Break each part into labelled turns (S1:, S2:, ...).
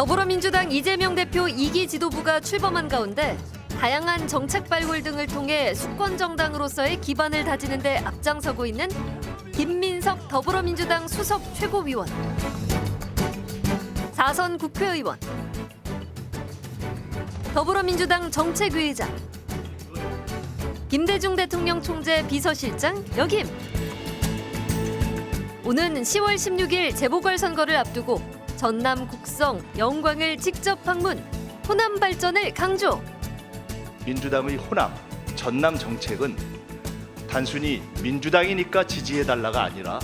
S1: 더불어민주당 이재명 대표 2기 지도부가 출범한 가운데 다양한 정책 발굴 등을 통해 수권 정당으로서의 기반을 다지는 데 앞장서고 있는 김민석 더불어민주당 수석 최고위원, 4선 국회의원, 더불어민주당 정책위의장, 김대중 대통령 총재 비서실장 역임. 오는 10월 16일 재보궐선거를 앞두고 전남 곡성, 영광을 직접 방문, 호남 발전을 강조.
S2: 민주당의 호남, 전남 정책은 단순히 민주당이니까 지지해달라가 아니라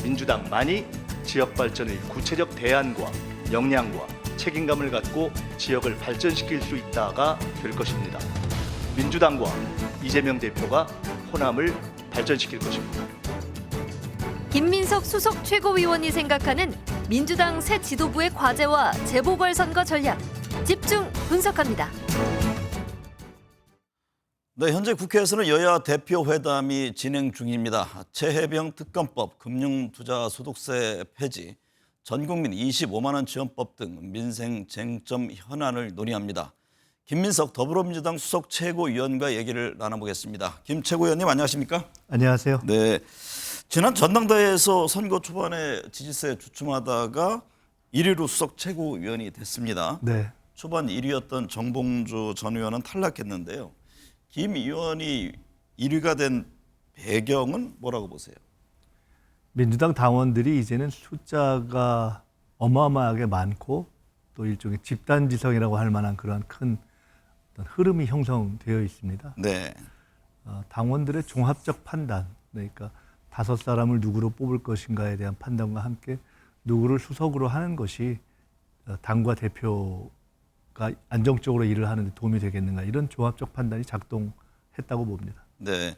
S2: 민주당만이 지역 발전의 구체적 대안과 역량과 책임감을 갖고 지역을 발전시킬 수 있다가 될 것입니다. 민주당과 이재명 대표가 호남을 발전시킬 것입니다.
S1: 김민석 수석 최고위원이 생각하는 민주당 새 지도부의 과제와 재보궐선거 전략, 집중 분석합니다.
S3: 네, 현재 국회에서는 여야 대표 회담이 진행 중입니다. 최혜병 특검법, 금융투자소득세 폐지, 전국민 25만 원 지원법 등 민생 쟁점 현안을 논의합니다. 김민석 더불어민주당 수석 최고위원과 얘기를 나눠보겠습니다. 김 최고위원님 안녕하십니까?
S4: 안녕하세요.
S3: 네, 지난 전당대회에서 선거 초반에 지지세 주춤하다가 1위로 수석 최고위원이 됐습니다.
S4: 네.
S3: 초반 1위였던 정봉주 전 의원은 탈락했는데요. 김 의원이 1위가 된 배경은 뭐라고 보세요?
S4: 민주당 당원들이 이제는 숫자가 어마어마하게 많고 또 일종의 집단지성이라고 할 만한 그런 큰 어떤 흐름이 형성되어 있습니다.
S3: 네.
S4: 당원들의 종합적 판단, 그러니까 5사람을 누구로 뽑을 것인가에 대한 판단과 함께 누구를 수석으로 하는 것이 당과 대표가 안정적으로 일을 하는 데 도움이 되겠는가, 이런 종합적 판단이 작동했다고 봅니다.
S3: 네.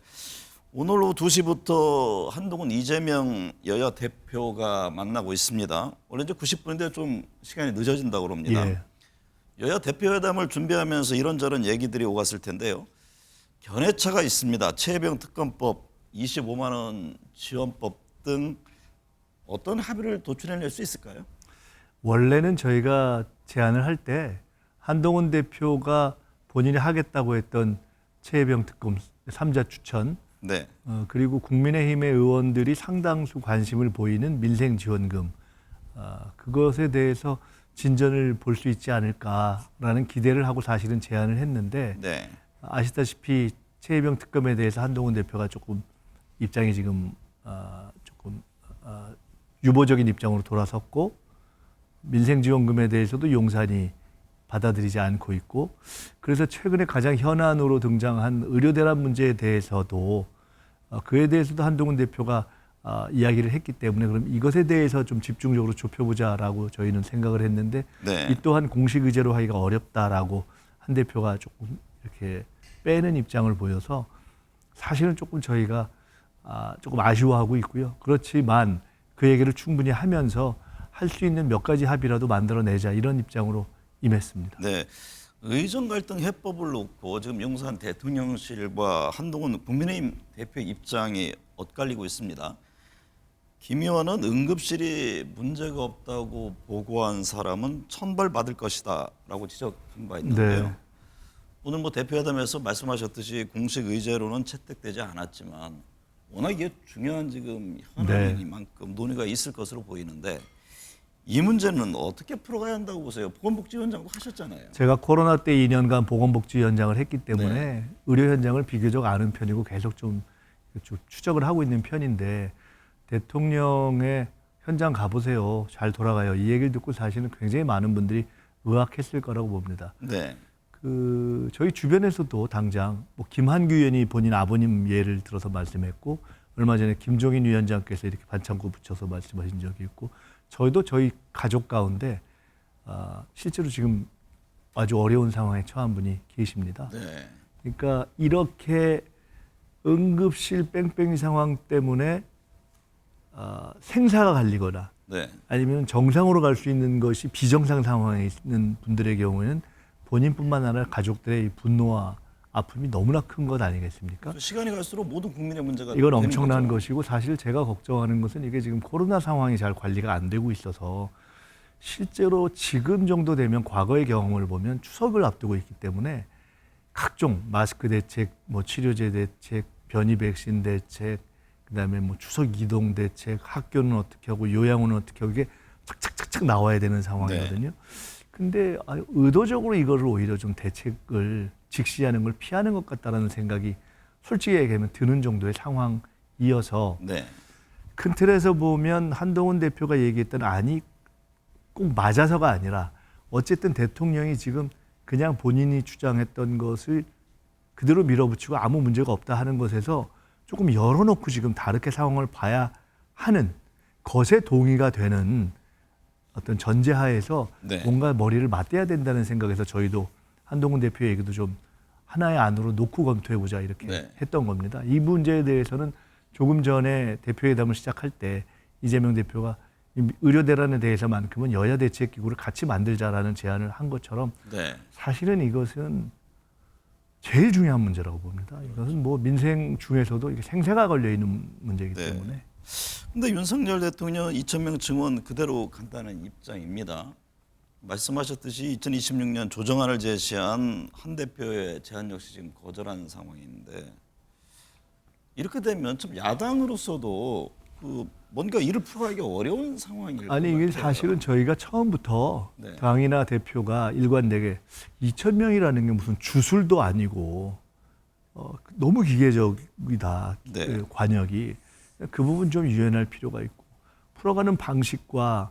S3: 오늘 오후 2시부터 한동훈 이재명 여야 대표가 만나고 있습니다. 원래 이제 90분인데 좀 시간이 늦어진다고 그럽니다.
S4: 예.
S3: 여야 대표회담을 준비하면서 이런저런 얘기들이 오갔을 텐데요. 견해차가 있습니다. 최혜병 특검법, 25만 원 지원법 등 어떤 합의를 도출해낼 수 있을까요?
S4: 원래는 저희가 제안을 할 때 한동훈 대표가 본인이 하겠다고 했던 최혜병 특검 3자 추천,
S3: 네.
S4: 그리고 국민의힘의 의원들이 상당수 관심을 보이는 민생지원금, 그것에 대해서 진전을 볼 수 있지 않을까라는 기대를 하고 사실은 제안을 했는데,
S3: 네.
S4: 아시다시피 최혜병 특검에 대해서 한동훈 대표가 조금 입장이 지금 조금 유보적인 입장으로 돌아섰고, 민생지원금에 대해서도 용산이 받아들이지 않고 있고, 그래서 최근에 가장 현안으로 등장한 의료대란 문제에 대해서도 그에 대해서도 한동훈 대표가 이야기를 했기 때문에 그럼 이것에 대해서 좀 집중적으로 좁혀보자라고 저희는 생각을 했는데,
S3: 네.
S4: 이 또한 공식 의제로 하기가 어렵다라고 한 대표가 조금 이렇게 빼는 입장을 보여서 사실은 조금 저희가 조금 아쉬워하고 있고요. 그렇지만 그 얘기를 충분히 하면서 할 수 있는 몇 가지 합의라도 만들어내자, 이런 입장으로 임했습니다.
S3: 네. 의정 갈등 해법을 놓고 지금 용산 대통령실과 한동훈 국민의힘 대표 입장이 엇갈리고 있습니다. 김 의원은 응급실이 문제가 없다고 보고한 사람은 천벌받을 것이다라고 지적한 바 있는데요.
S4: 네.
S3: 오늘 뭐 대표회담에서 말씀하셨듯이 공식 의제로는 채택되지 않았지만 워낙 이게 중요한 지금 현안이니만큼 논의가 있을 것으로 보이는데, 이 문제는 어떻게 풀어가야 한다고 보세요? 보건복지위원장도 하셨잖아요.
S4: 제가 코로나 때 2년간 보건복지위원장을 했기 때문에
S3: 네.
S4: 의료 현장을 비교적 아는 편이고 계속 좀 추적을 하고 있는 편인데, 대통령의 현장 가보세요, 잘 돌아가요, 이 얘기를 듣고 사실은 굉장히 많은 분들이 의아했을 거라고 봅니다.
S3: 네.
S4: 저희 주변에서도 당장 뭐 김한규 의원이 본인 아버님 예를 들어서 말씀했고, 얼마 전에 김종인 위원장께서 이렇게 반창고 붙여서 말씀하신 적이 있고, 저희도 저희 가족 가운데 실제로 지금 아주 어려운 상황에 처한 분이 계십니다.
S3: 네.
S4: 그러니까 이렇게 응급실 뺑뺑이 상황 때문에 생사가 갈리거나
S3: 네.
S4: 아니면 정상으로 갈 수 있는 것이 비정상 상황에 있는 분들의 경우에는 본인뿐만 아니라 가족들의 이 분노와 아픔이 너무나 큰 것 아니겠습니까?
S3: 시간이 갈수록 모든 국민의 문제가
S4: 이건
S3: 되는
S4: 엄청난
S3: 거죠.
S4: 것이고, 사실 제가 걱정하는 것은 이게 지금 코로나 상황이 잘 관리가 안 되고 있어서 실제로 지금 정도 되면 과거의 경험을 보면 추석을 앞두고 있기 때문에 각종 마스크 대책, 뭐 치료제 대책, 변이 백신 대책, 그다음에 뭐 추석 이동 대책, 학교는 어떻게 하고 요양원은 어떻게 하고 이게 착착착착 나와야 되는 상황이거든요. 근데 의도적으로 이거를 오히려 좀 대책을 직시하는 걸 피하는 것 같다라는 생각이 솔직히 얘기하면 드는 정도의 상황이어서
S3: 네.
S4: 큰 틀에서 보면 한동훈 대표가 얘기했던 안이 꼭 맞아서가 아니라 어쨌든 대통령이 지금 그냥 본인이 주장했던 것을 그대로 밀어붙이고 아무 문제가 없다 하는 것에서 조금 열어놓고 지금 다르게 상황을 봐야 하는 것에 동의가 되는 어떤 전제하에서
S3: 네.
S4: 뭔가 머리를 맞대야 된다는 생각에서 저희도 한동훈 대표 얘기도 좀 하나의 안으로 놓고 검토해보자 이렇게
S3: 네.
S4: 했던 겁니다. 이 문제에 대해서는 조금 전에 대표회담을 시작할 때 이재명 대표가 의료 대란에 대해서만큼은 여야 대책기구를 같이 만들자라는 제안을 한 것처럼
S3: 네.
S4: 사실은 이것은 제일 중요한 문제라고 봅니다. 이것은 뭐 민생 중에서도 이게 생사가 걸려 있는 문제이기
S3: 네.
S4: 때문에.
S3: 근데 윤석열 대통령은 2,000명 증원 그대로 간다는 입장입니다. 말씀하셨듯이 2026년 조정안을 제시한 한 대표의 제안 역시 지금 거절한 상황인데 이렇게 되면 참 야당으로서도 그 뭔가 일을 풀어가기 어려운 상황일 것
S4: 아니 이게
S3: 같아요.
S4: 사실은 저희가 처음부터
S3: 네.
S4: 당이나 대표가 일관되게 2,000명이라는 게 무슨 주술도 아니고 너무 기계적이다.
S3: 네.
S4: 그 관역이 그 부분 좀 유연할 필요가 있고 풀어가는 방식과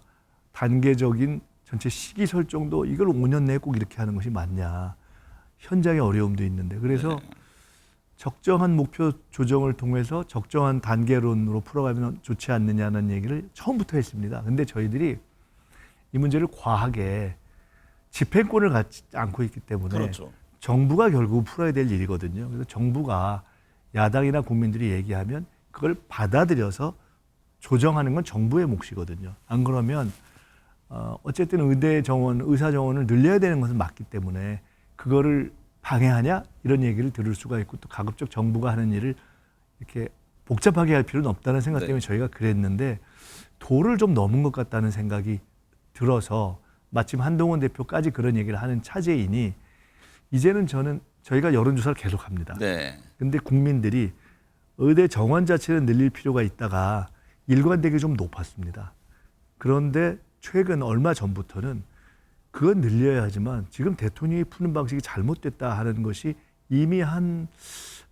S4: 단계적인 전체 시기 설정도 이걸 5년 내에 꼭 이렇게 하는 것이 맞냐. 현장의 어려움도 있는데 그래서
S3: 네.
S4: 적정한 목표 조정을 통해서 적정한 단계론으로 풀어가면 좋지 않느냐는 얘기를 처음부터 했습니다. 근데 저희들이 이 문제를 과하게 집행권을 갖지 않고 있기 때문에
S3: 그렇죠.
S4: 정부가 결국 풀어야 될 일이거든요. 그래서 정부가 야당이나 국민들이 얘기하면 그걸 받아들여서 조정하는 건 정부의 몫이거든요. 안 그러면 어쨌든 의사 정원을 늘려야 되는 것은 맞기 때문에 그거를 방해하냐 이런 얘기를 들을 수가 있고 또 가급적 정부가 하는 일을 이렇게 복잡하게 할 필요는 없다는 생각 때문에
S3: 네.
S4: 저희가 그랬는데 도를 좀 넘은 것 같다는 생각이 들어서 마침 한동훈 대표까지 그런 얘기를 하는 차제이니 이제는 저희가 여론조사를 계속합니다.
S3: 네.
S4: 근데 국민들이 의대 정원 자체는 늘릴 필요가 있다가 일관되게 좀 높았습니다. 그런데 최근 얼마 전부터는 그건 늘려야 하지만 지금 대통령이 푸는 방식이 잘못됐다 하는 것이 이미 한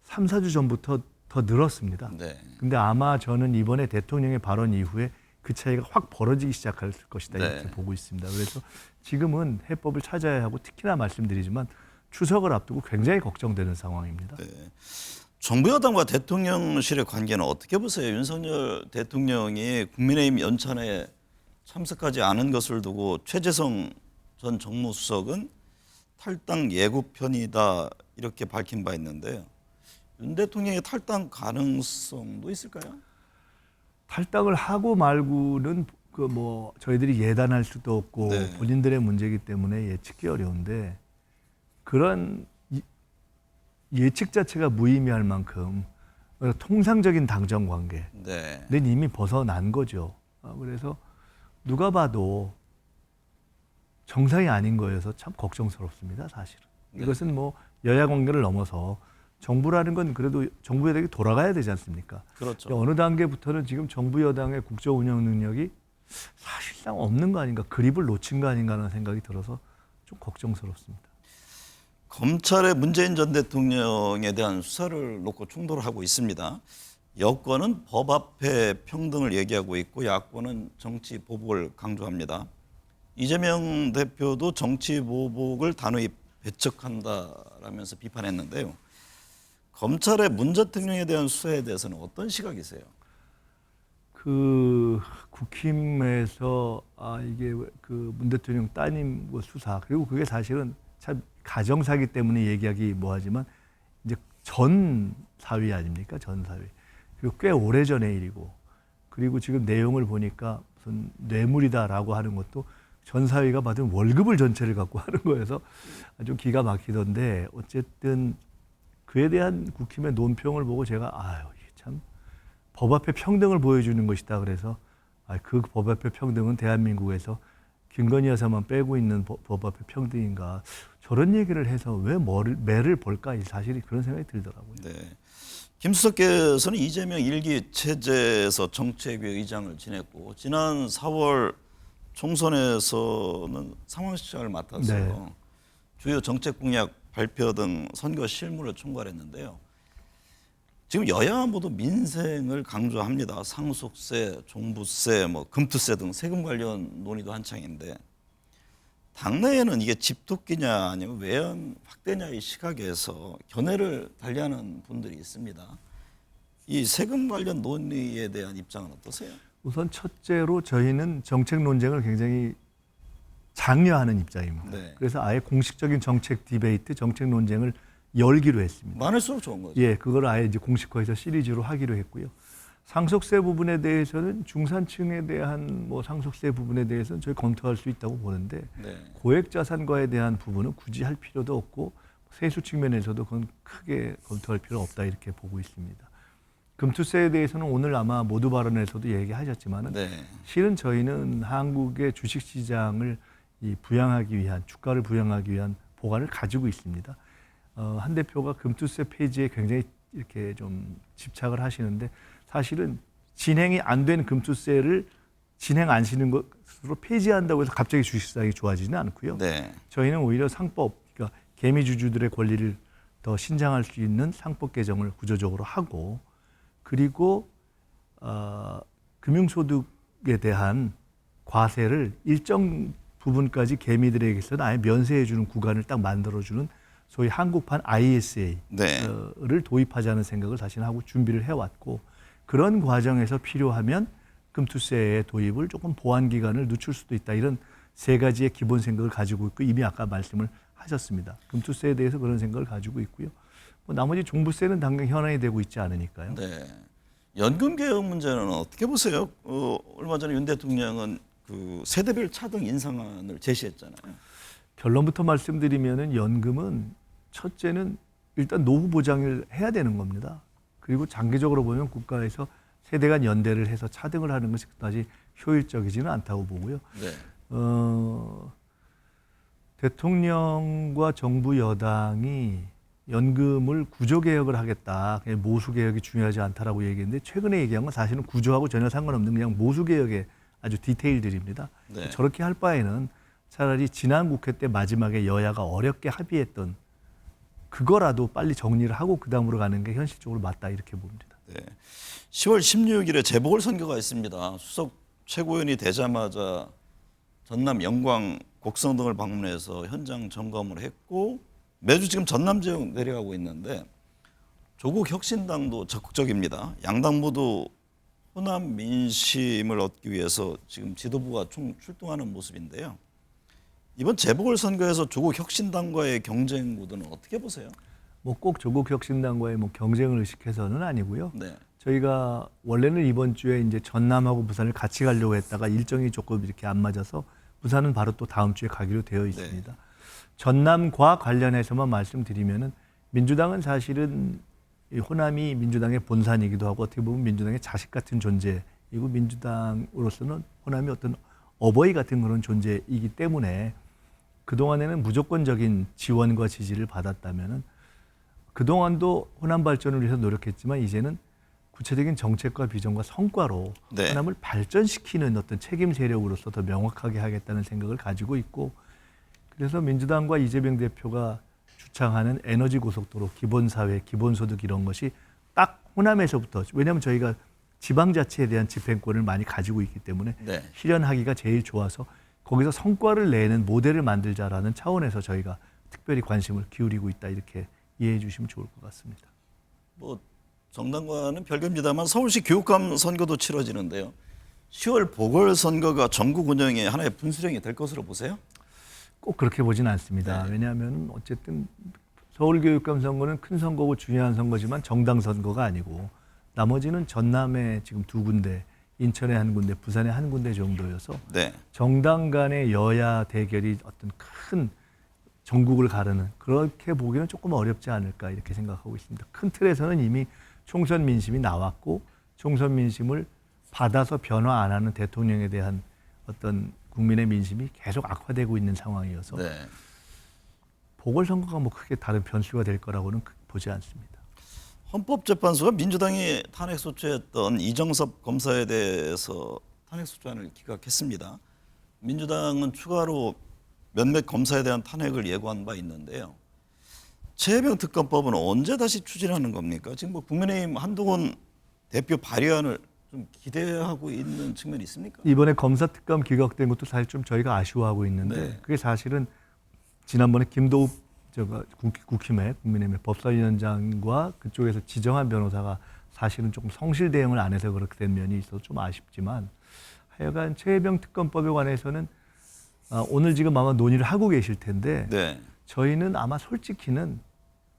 S4: 3, 4주 전부터 더 늘었습니다.
S3: 네.
S4: 근데 아마 저는 이번에 대통령의 발언 이후에 그 차이가 확 벌어지기 시작할 것이다 이렇게
S3: 네.
S4: 보고 있습니다. 그래서 지금은 해법을 찾아야 하고 특히나 말씀드리지만 추석을 앞두고 굉장히 걱정되는 상황입니다.
S3: 네. 정부 여당과 대통령실의 관계는 어떻게 보세요? 윤석열 대통령이 국민의힘 연찬에 참석하지 않은 것을 두고 최재성 전 정무수석은 탈당 예고편이다 이렇게 밝힌 바 있는데요. 윤 대통령의 탈당 가능성도 있을까요?
S4: 탈당을 하고 말고는 그 뭐 저희들이 예단할 수도 없고
S3: 네.
S4: 본인들의 문제이기 때문에 예측이 어려운데 그런 예측 자체가 무의미할 만큼 통상적인 당정 관계는
S3: 네.
S4: 이미 벗어난 거죠. 그래서 누가 봐도 정상이 아닌 거여서 참 걱정스럽습니다, 사실은.
S3: 네.
S4: 이것은 뭐 여야 관계를 넘어서 정부라는 건 그래도 정부 여당이 돌아가야 되지 않습니까?
S3: 그렇죠.
S4: 어느 단계부터는 지금 정부 여당의 국정 운영 능력이 사실상 없는 거 아닌가, 그립을 놓친 거 아닌가 하는 생각이 들어서 좀 걱정스럽습니다.
S3: 검찰의 문재인 전 대통령에 대한 수사를 놓고 충돌을 하고 있습니다. 여권은 법 앞에 평등을 얘기하고 있고 야권은 정치 보복을 강조합니다. 이재명 대표도 정치 보복을 단호히 배척한다라면서 비판했는데요. 검찰의 문 대통령에 대한 수사에 대해서는 어떤 시각이세요?
S4: 그 국힘에서 이게 그 문 대통령 따님 수사 그리고 그게 사실은 참 가정사기 때문에 얘기하기 뭐하지만 이제 전 사위 아닙니까? 전 사위. 그리고 꽤 오래전의 일이고 그리고 지금 내용을 보니까 무슨 뇌물이다라고 하는 것도 전 사위가 받은 월급을 전체를 갖고 하는 거여서 좀 기가 막히던데 어쨌든 그에 대한 국힘의 논평을 보고 제가 이게 참 법 앞에 평등을 보여주는 것이다 그래서 그 법 앞에 평등은 대한민국에서 김건희 여사만 빼고 있는 법 앞에 평등인가 저런 얘기를 해서 왜 매를 볼까 사실이 그런 생각이 들더라고요.
S3: 네. 김수석께서는 이재명 일기 체제에서 정책위 의장을 지냈고 지난 4월 총선에서는 상황실장을 맡아서
S4: 네.
S3: 주요 정책 공약 발표 등 선거 실무를 총괄했는데요. 지금 여야 모두 민생을 강조합니다. 상속세, 종부세, 금투세 등 세금 관련 논의도 한창인데 당내에는 이게 집토끼냐 아니면 외연 확대냐의 시각에서 견해를 달리하는 분들이 있습니다. 이 세금 관련 논의에 대한 입장은 어떠세요?
S4: 우선 첫째로 저희는 정책 논쟁을 굉장히 장려하는 입장입니다.
S3: 네.
S4: 그래서 아예 공식적인 정책 디베이트, 정책 논쟁을 열기로 했습니다.
S3: 많을수록 좋은 거죠.
S4: 예, 그걸 아예 이제 공식화해서 시리즈로 하기로 했고요. 상속세 부분에 대해서는 중산층에 대한 상속세 부분에 대해서는 저희 검토할 수 있다고 보는데
S3: 네.
S4: 고액 자산과에 대한 부분은 굳이 할 필요도 없고 세수 측면에서도 그건 크게 검토할 필요 없다 이렇게 보고 있습니다. 금투세에 대해서는 오늘 아마 모두 발언에서도 얘기하셨지만은
S3: 네.
S4: 실은 저희는 한국의 주식시장을 부양하기 위한 주가를 부양하기 위한 보관을 가지고 있습니다. 한 대표가 금투세 폐지에 굉장히 이렇게 좀 집착을 하시는데 사실은 진행이 안 된 금투세를 진행 안 시는 것으로 폐지한다고 해서 갑자기 주식시장이 좋아지지는 않고요.
S3: 네.
S4: 저희는 오히려 상법, 그러니까 개미주주들의 권리를 더 신장할 수 있는 상법 개정을 구조적으로 하고 그리고 금융소득에 대한 과세를 일정 부분까지 개미들에게서는 아예 면세해주는 구간을 딱 만들어주는 소위 한국판 ISA를
S3: 네.
S4: 도입하자는 생각을 사실 하고 준비를 해왔고 그런 과정에서 필요하면 금투세의 도입을 조금 보완 기간을 늦출 수도 있다. 이런 세 가지의 기본 생각을 가지고 있고 이미 아까 말씀을 하셨습니다. 금투세에 대해서 그런 생각을 가지고 있고요. 나머지 종부세는 당장 현안이 되고 있지 않으니까요.
S3: 네. 연금 개혁 문제는 어떻게 보세요? 얼마 전에 윤 대통령은 그 세대별 차등 인상안을 제시했잖아요.
S4: 결론부터 말씀드리면은 연금은 첫째는 일단 노후 보장을 해야 되는 겁니다. 그리고 장기적으로 보면 국가에서 세대 간 연대를 해서 차등을 하는 것이 그다지 효율적이지는 않다고 보고요.
S3: 네.
S4: 대통령과 정부 여당이 연금을 구조개혁을 하겠다. 그냥 모수개혁이 중요하지 않다라고 얘기했는데 최근에 얘기한 건 사실은 구조하고 전혀 상관없는 그냥 모수개혁의 아주 디테일들입니다.
S3: 네.
S4: 저렇게 할 바에는 차라리 지난 국회 때 마지막에 여야가 어렵게 합의했던 그거라도 빨리 정리를 하고 그 다음으로 가는 게 현실적으로 맞다 이렇게 봅니다.
S3: 네. 10월 16일에 재보궐선거가 있습니다. 수석 최고위원이 되자마자 전남 영광 곡성 등을 방문해서 현장 점검을 했고 매주 지금 전남 지역 내려가고 있는데 조국 혁신당도 적극적입니다. 양당 모두 호남 민심을 얻기 위해서 지금 지도부가 총 출동하는 모습인데요. 이번 재보궐선거에서 조국 혁신당과의 경쟁 구도는 어떻게 보세요?
S4: 꼭 조국 혁신당과의 경쟁을 의식해서는 아니고요.
S3: 네.
S4: 저희가 원래는 이번 주에 이제 전남하고 부산을 같이 가려고 했다가 일정이 조금 이렇게 안 맞아서 부산은 바로 또 다음 주에 가기로 되어 있습니다. 전남과 관련해서만 말씀드리면은 민주당은 사실은 이 호남이 민주당의 본산이기도 하고 어떻게 보면 민주당의 자식 같은 존재이고 민주당으로서는 호남이 어떤 어버이 같은 그런 존재이기 때문에 그동안에는 무조건적인 지원과 지지를 받았다면은 그동안도 호남 발전을 위해서 노력했지만 이제는 구체적인 정책과 비전과 성과로
S3: 네.
S4: 호남을 발전시키는 어떤 책임 세력으로서 더 명확하게 하겠다는 생각을 가지고 있고 그래서 민주당과 이재명 대표가 주창하는 에너지 고속도로, 기본사회, 기본소득 이런 것이 딱 호남에서부터 왜냐하면 저희가 지방자치에 대한 집행권을 많이 가지고 있기 때문에
S3: 네.
S4: 실현하기가 제일 좋아서 거기서 성과를 내는 모델을 만들자라는 차원에서 저희가 특별히 관심을 기울이고 있다 이렇게 이해해 주시면 좋을 것 같습니다.
S3: 정당과는 별개입니다만 서울시 교육감 선거도 치러지는데요. 10월 보궐선거가 전국 운영의 하나의 분수령이 될 것으로 보세요?
S4: 꼭 그렇게 보진 않습니다.
S3: 네.
S4: 왜냐하면 어쨌든 서울교육감 선거는 큰 선거고 중요한 선거지만 정당 선거가 아니고 나머지는 전남에 지금 2군데, 인천에 1군데, 부산에 1군데 정도여서
S3: 네.
S4: 정당 간의 여야 대결이 어떤 큰 전국을 가르는 그렇게 보기는 조금 어렵지 않을까 이렇게 생각하고 있습니다. 큰 틀에서는 이미 총선 민심이 나왔고 총선 민심을 받아서 변화 안 하는 대통령에 대한 어떤 국민의 민심이 계속 악화되고 있는 상황이어서
S3: 네.
S4: 보궐선거가 뭐 크게 다른 변수가 될 거라고는 보지 않습니다.
S3: 헌법재판소가 민주당이 탄핵소추했던 이정섭 검사에 대해서 탄핵소추안을 기각했습니다. 민주당은 추가로 몇몇 검사에 대한 탄핵을 예고한 바 있는데요. 최혜병 특검법은 언제 다시 추진하는 겁니까? 지금 뭐 국민의힘 한동훈 대표 발의안을 좀 기대하고 있는 측면이 있습니까?
S4: 이번에 검사특검 기각된 것도 사실 좀 저희가 아쉬워하고 있는데
S3: 네.
S4: 그게 사실은 지난번에 김도읍 국힘의 국민의힘의 법사위원장과 그쪽에서 지정한 변호사가 사실은 조금 성실 대응을 안 해서 그렇게 된 면이 있어서 좀 아쉽지만 하여간 최혜병 특검법에 관해서는 오늘 지금 아마 논의를 하고 계실 텐데
S3: 네.
S4: 저희는 아마 솔직히는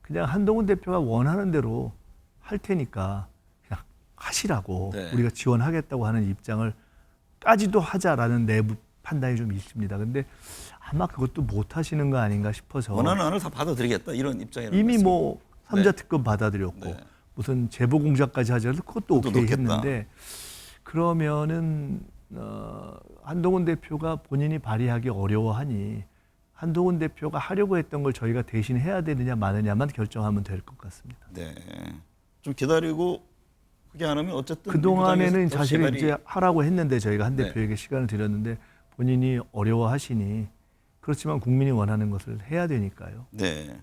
S4: 그냥 한동훈 대표가 원하는 대로 할 테니까 그냥 하시라고
S3: 네.
S4: 우리가 지원하겠다고 하는 입장을 까지도 하자라는 내부 판단이 좀 있습니다. 근데 아마 그것도 못 하시는 거 아닌가 싶어서
S3: 원하는 안을 다 받아들이겠다 이런 입장이라는
S4: 이미
S3: 말씀.
S4: 뭐 3자
S3: 네.
S4: 특검 받아들였고
S3: 네.
S4: 무슨 제보 공작까지 하더라도 그것도
S3: 그것도
S4: 오케이
S3: 넣겠다.
S4: 했는데 그러면은 한동훈 대표가 본인이 발의하기 어려워하니 한동훈 대표가 하려고 했던 걸 저희가 대신 해야 되느냐 마느냐만 결정하면 될 것 같습니다.
S3: 네. 좀 기다리고 그게 안 하면 어쨌든
S4: 그동안에는
S3: 민주당에서
S4: 사실은
S3: 제발이-
S4: 이제 하라고 했는데 저희가 한
S3: 네.
S4: 대표에게 시간을 드렸는데 본인이 어려워하시니 그렇지만 국민이 원하는 것을 해야 되니까요.
S3: 네.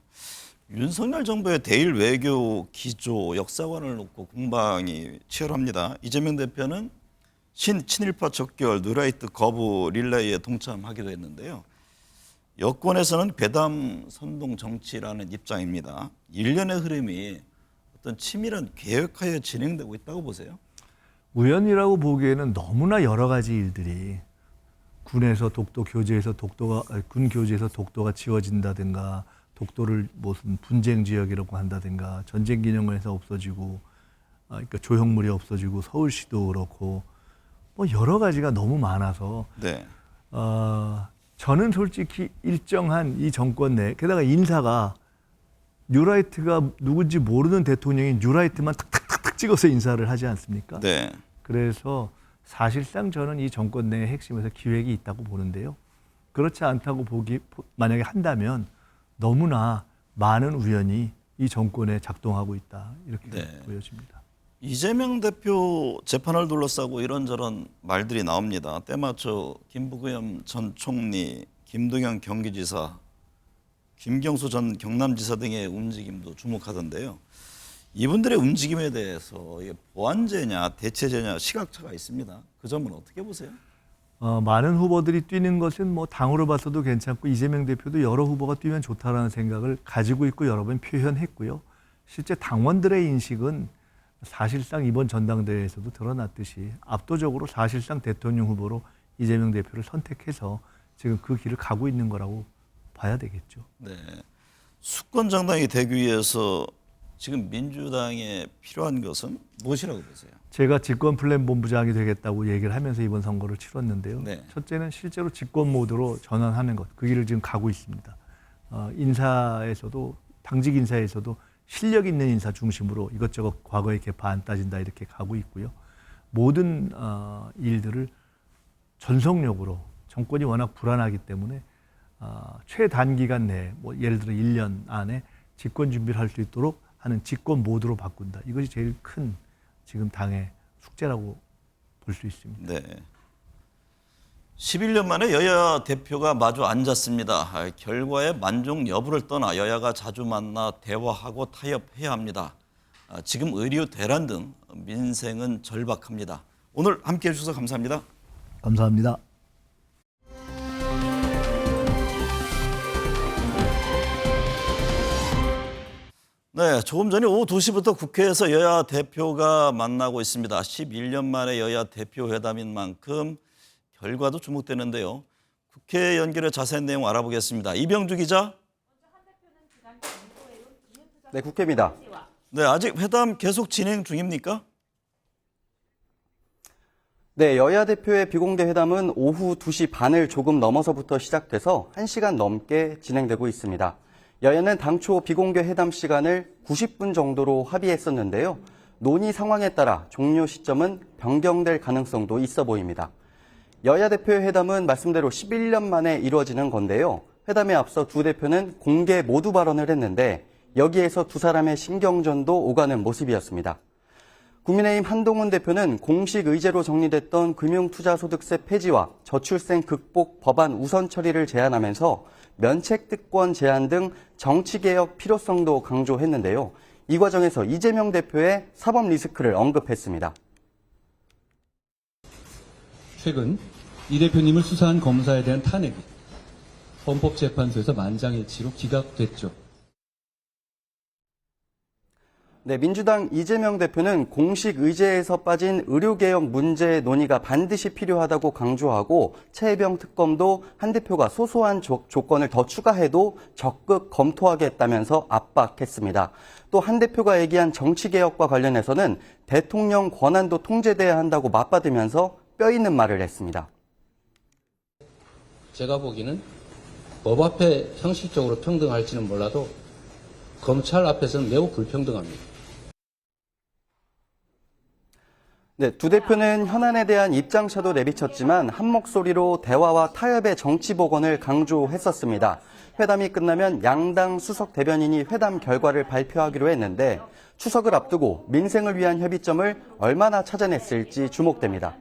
S3: 윤석열 정부의 대일 외교 기조 역사관을 놓고 공방이 치열합니다. 이재명 대표는 친일파 적결 누라이트 거부 릴레이에 동참하기도 했는데요. 여권에서는 괴담 선동 정치라는 입장입니다. 일련의 흐름이 어떤 치밀한 계획하에 진행되고 있다고 보세요?
S4: 우연이라고 보기에는 너무나 여러 가지 일들이 군에서 독도 교재에서 군 교재에서 독도가 지워진다든가 독도를 무슨 분쟁 지역이라고 한다든가 전쟁 기념관에서 없어지고 그러니까 조형물이 없어지고 서울시도 그렇고 뭐 여러 가지가 너무 많아서
S3: 네.
S4: 저는 솔직히 일정한 이 정권 내 게다가 인사가 뉴라이트가 누군지 모르는 대통령이 뉴라이트만 탁탁탁탁 찍어서 인사를 하지 않습니까?
S3: 네.
S4: 그래서 사실상 저는 이 정권 내의 핵심에서 기획이 있다고 보는데요. 그렇지 않다고 만약에 한다면 너무나 많은 우연이 이 정권에 작동하고 있다 이렇게
S3: 네.
S4: 보여집니다.
S3: 이재명 대표 재판을 둘러싸고 이런저런 말들이 나옵니다. 때마쳐 김부겸 전 총리, 김동연 경기지사, 김경수 전 경남지사 등의 움직임도 주목하던데요. 이분들의 움직임에 대해서 이게 보완제냐 대체제냐 시각차가 있습니다. 그 점은 어떻게 보세요?
S4: 많은 후보들이 뛰는 것은 뭐 당으로 봐서도 괜찮고 이재명 대표도 여러 후보가 뛰면 좋다라는 생각을 가지고 있고 여러 번 표현했고요. 실제 당원들의 인식은 사실상 이번 전당대회에서도 드러났듯이 압도적으로 사실상 대통령 후보로 이재명 대표를 선택해서 지금 그 길을 가고 있는 거라고 봐야 되겠죠.
S3: 네. 수권 정당이 되기 위해서 지금 민주당에 필요한 것은 무엇이라고 보세요?
S4: 제가 집권플랜본부장이 되겠다고 얘기를 하면서 이번 선거를 치렀는데요.
S3: 네.
S4: 첫째는 실제로 집권 모드로 전환하는 것, 그 길을 지금 가고 있습니다. 인사에서도 당직 인사에서도 실력 있는 인사 중심으로 이것저것 과거의 개파 안 따진다 이렇게 가고 있고요. 모든 일들을 전속력으로 정권이 워낙 불안하기 때문에 최단기간 내에 뭐 예를 들어 1년 안에 집권 준비를 할 수 있도록 하는 집권 모드로 바꾼다. 이것이 제일 큰 지금 당의 숙제라고 볼 수 있습니다.
S3: 네. 11년 만에 여야 대표가 마주 앉았습니다. 결과의 만족 여부를 떠나 여야가 자주 만나 대화하고 타협해야 합니다. 지금 의료 대란 등 민생은 절박합니다. 오늘 함께해 주셔서 감사합니다.
S4: 감사합니다.
S3: 네, 조금 전에 오후 2시부터 국회에서 여야 대표가 만나고 있습니다. 11년 만에 여야 대표 회담인 만큼 결과도 주목되는데요. 국회 연결의 자세한 내용 알아보겠습니다. 이병주 기자.
S5: 네, 국회입니다.
S3: 네, 아직 회담 계속 진행 중입니까?
S5: 네, 여야 대표의 비공개 회담은 오후 2시 반을 조금 넘어서부터 시작돼서 1시간 넘게 진행되고 있습니다. 여야는 당초 비공개 회담 시간을 90분 정도로 합의했었는데요. 논의 상황에 따라 종료 시점은 변경될 가능성도 있어 보입니다. 여야 대표의 회담은 말씀대로 11년 만에 이루어지는 건데요. 회담에 앞서 두 대표는 공개 모두 발언을 했는데 여기에서 두 사람의 신경전도 오가는 모습이었습니다. 국민의힘 한동훈 대표는 공식 의제로 정리됐던 금융투자소득세 폐지와 저출생 극복 법안 우선 처리를 제안하면서 면책특권 제한 등 정치개혁 필요성도 강조했는데요. 이 과정에서 이재명 대표의 사법 리스크를 언급했습니다.
S6: 최근 이 대표님을 수사한 검사에 대한 탄핵이 헌법재판소에서 만장일치로 기각됐죠.
S5: 네, 민주당 이재명 대표는 공식 의제에서 빠진 의료개혁 문제 논의가 반드시 필요하다고 강조하고 최혜병 특검도 한 대표가 소소한 조건을 더 추가해도 적극 검토하겠다면서 압박했습니다. 또 한 대표가 얘기한 정치개혁과 관련해서는 대통령 권한도 통제돼야 한다고 맞받으면서 뼈 있는 말을 했습니다.
S7: 제가 보기에는 법 앞에 형식적으로 평등할지는 몰라도 검찰 앞에서는 매우 불평등합니다.
S5: 네, 두 대표는 현안에 대한 입장차도 내비쳤지만 한 목소리로 대화와 타협의 정치 복원을 강조했었습니다. 회담이 끝나면 양당 수석 대변인이 회담 결과를 발표하기로 했는데 추석을 앞두고 민생을 위한 협의점을 얼마나 찾아냈을지 주목됩니다.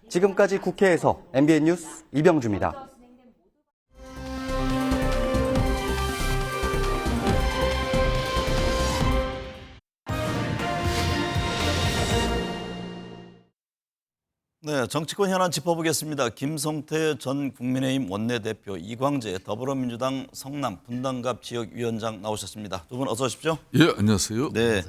S5: 지금까지 국회에서 MBN 뉴스 이병주입니다.
S3: 네, 정치권 현안 짚어보겠습니다. 김성태 전 국민의힘 원내대표, 이광재 더불어민주당 성남 분당갑 지역위원장 나오셨습니다. 두 분 어서 오십시오.
S8: 예, 안녕하세요.
S3: 네,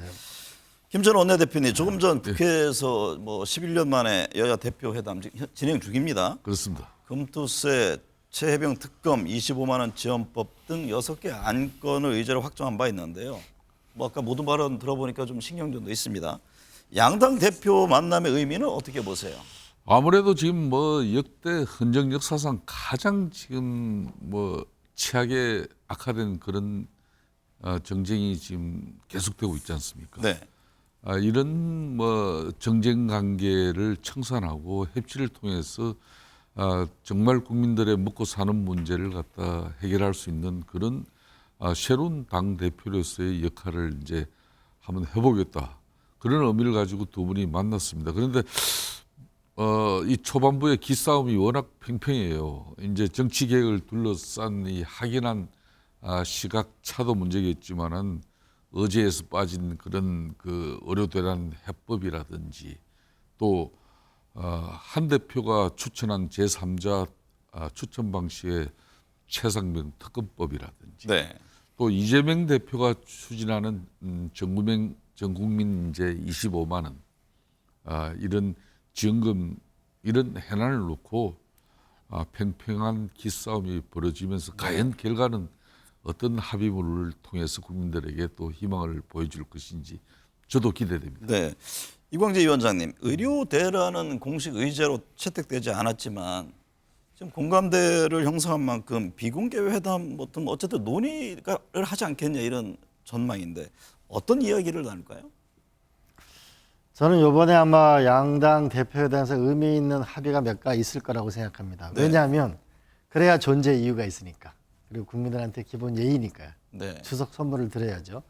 S3: 김 전 원내대표님 조금 전 국회에서 11년 만에 여야 대표 회담 진행 중입니다.
S8: 그렇습니다.
S3: 금투세, 최혜병 특검, 25만 원 지원법 등 6개 안건을 의제로 확정한 바 있는데요. 아까 모든 발언 들어보니까 좀 신경전도 있습니다. 양당 대표 만남의 의미는 어떻게 보세요?
S8: 아무래도 지금 역대 헌정 역사상 가장 지금 최악의 악화된 그런 정쟁이 지금 계속되고 있지 않습니까?
S3: 네.
S8: 이런 정쟁 관계를 청산하고 협치를 통해서 정말 국민들의 먹고 사는 문제를 갖다 해결할 수 있는 그런 새로운 당 대표로서의 역할을 이제 한번 해보겠다. 그런 의미를 가지고 두 분이 만났습니다. 그런데 이 초반부의 기싸움이 워낙 팽팽해요. 이제 정치 개혁을 둘러싼 이 확연한 시각 차도 문제겠지만은 어제에서 빠진 그런 그 의료대란 해법이라든지 또 한 대표가 추천한 제3자 추천 방식의 최상병 특검법이라든지
S3: 네.
S8: 또 이재명 대표가 추진하는 전국민 이제 25만 원 이런 지원금 이런 해난을 놓고 팽팽한 기싸움이 벌어지면서 과연 결과는 어떤 합의문을 통해서 국민들에게 또 희망을 보여줄 것인지 저도 기대됩니다.
S3: 네. 이광재 위원장님, 의료 대란은 공식 의제로 채택되지 않았지만 지금 공감대를 형성한 만큼 비공개 회담 같은 어쨌든 논의를 하지 않겠냐 이런 전망인데 어떤 이야기를 나눌까요?
S9: 저는 이번에 아마 양당 대표에 대해서 의미 있는 합의가 몇 가지 있을 거라고 생각합니다.
S3: 네.
S9: 왜냐하면 그래야 존재 이유가 있으니까. 그리고 국민들한테 기본 예의니까요.
S3: 네.
S9: 추석 선물을 드려야죠.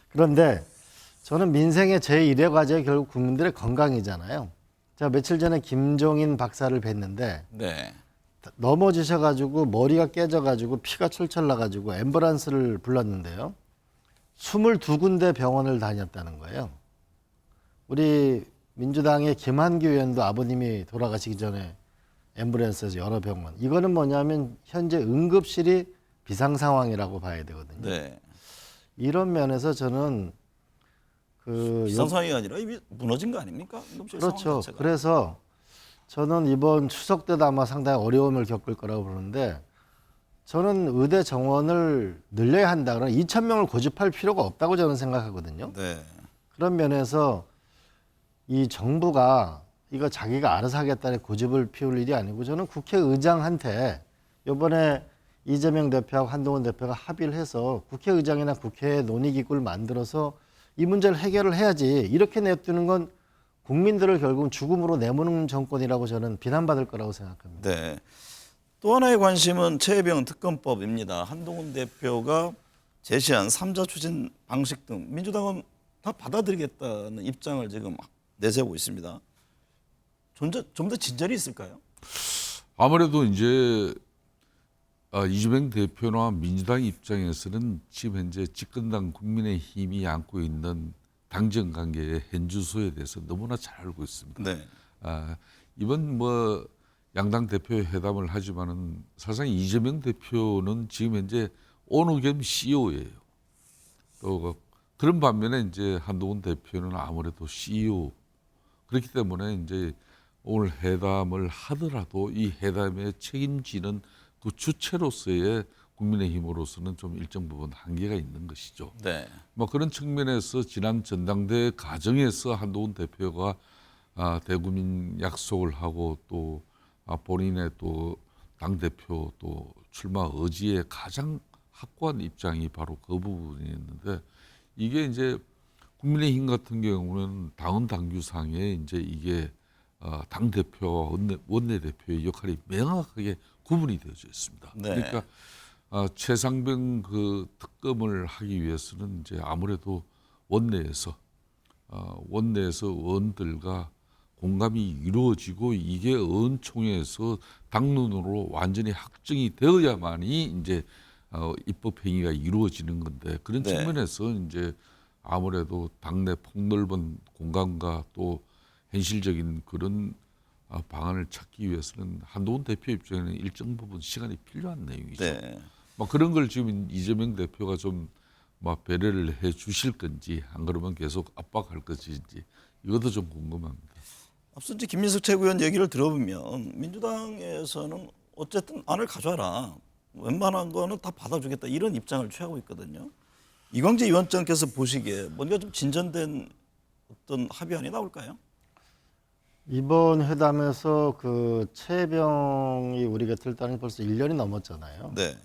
S9: 그런데 저는 민생의 제1의 과제가 결국 국민들의 건강이잖아요. 제가 며칠 전에 김종인 박사를 뵀는데
S3: 네.
S9: 넘어지셔가지고 머리가 깨져가지고 피가 철철 나가지고 앰뷸런스를 불렀는데요. 22군데 병원을 다녔다는 거예요. 우리 민주당의 김한규 의원도 아버님이 돌아가시기 전에 앰뷸런스에서 여러 병원. 이거는 뭐냐면 현재 응급실이 비상 상황이라고 봐야 되거든요.
S3: 네.
S9: 이런 면에서 저는
S3: 비상 상황이 아니라 이미 무너진 거 아닙니까? 응급실
S9: 그렇죠.
S3: 상황 자체가.
S9: 그래서 저는 이번 추석 때도 아마 상당히 어려움을 겪을 거라고 보는데 저는 의대 정원을 늘려야 한다. 그러면 2,000명을 고집할 필요가 없다고 저는 생각하거든요.
S3: 네.
S9: 그런 면에서 이 정부가 이거 자기가 알아서 하겠다는 고집을 피울 일이 아니고 저는 국회의장한테 이번에 이재명 대표하고 한동훈 대표가 합의를 해서 국회의장이나 국회 논의기구를 만들어서 이 문제를 해결을 해야지 이렇게 냅두는 건 국민들을 결국 죽음으로 내모는 정권이라고 저는 비난받을 거라고 생각합니다.
S3: 네. 또 하나의 관심은 최혜병 특검법입니다. 한동훈 대표가 제시한 3자 추진 방식 등 민주당은 다 받아들이겠다는 입장을 지금 내세우고 있습니다. 좀 더 진전이 있을까요?
S8: 아무래도 이제 이재명 대표나 민주당 입장에서는 지금 현재 집권당 국민의힘이 안고 있는 당정 관계의 현주소에 대해서 너무나 잘 알고 있습니다.
S3: 네.
S8: 이번 뭐 양당 대표 회담을 하지만은 사실상 이재명 대표는 지금 현재 오너 겸 CEO예요. 또 그런 반면에 이제 한동훈 대표는 아무래도 CEO. 그렇기 때문에 이제 오늘 회담을 하더라도 이 회담에 책임지는 그 주체로서의 국민의힘으로서는 좀 일정 부분 한계가 있는 것이죠.
S3: 네.
S8: 뭐 그런 측면에서 지난 전당대회 과정에서 한동훈 대표가 대국민 약속을 하고 또 본인의 또 당대표 또 출마 의지의 가장 확고한 입장이 바로 그 부분이었는데 이게 이제 국민의힘 같은 경우는 당헌 당규상에 이제 이게 당 대표와 원내대표의 역할이 명확하게 구분이 되어져 있습니다.
S3: 네.
S8: 그러니까 최상병 그 특검을 하기 위해서는 이제 아무래도 원내에서 의원들과 공감이 이루어지고 이게 의원총회에서 당론으로 완전히 확정이 되어야만이 이제 입법 행위가 이루어지는 건데 그런
S3: 네.
S8: 측면에서 이제 아무래도 당내 폭넓은 공감과 또 현실적인 그런 방안을 찾기 위해서는 한동훈 대표 입장에는 일정 부분 시간이 필요한 내용이죠.
S3: 네.
S8: 뭐 그런 걸 지금 이재명 대표가 좀 막 배려를 해 주실 건지 안 그러면 계속 압박할 것인지 이것도 좀 궁금합니다.
S3: 앞서 이제 김민석 최고위원 얘기를 들어보면 민주당에서는 어쨌든 안을 가져와라. 웬만한 거는 다 받아주겠다 이런 입장을 취하고 있거든요. 이광재 위원장께서 보시기에 뭔가 좀 진전된 어떤 합의안이 나올까요?
S9: 이번 회담에서 그 최혜병이 우리 곁을 떠난 지 벌써 1년이 넘었잖아요.
S3: 네.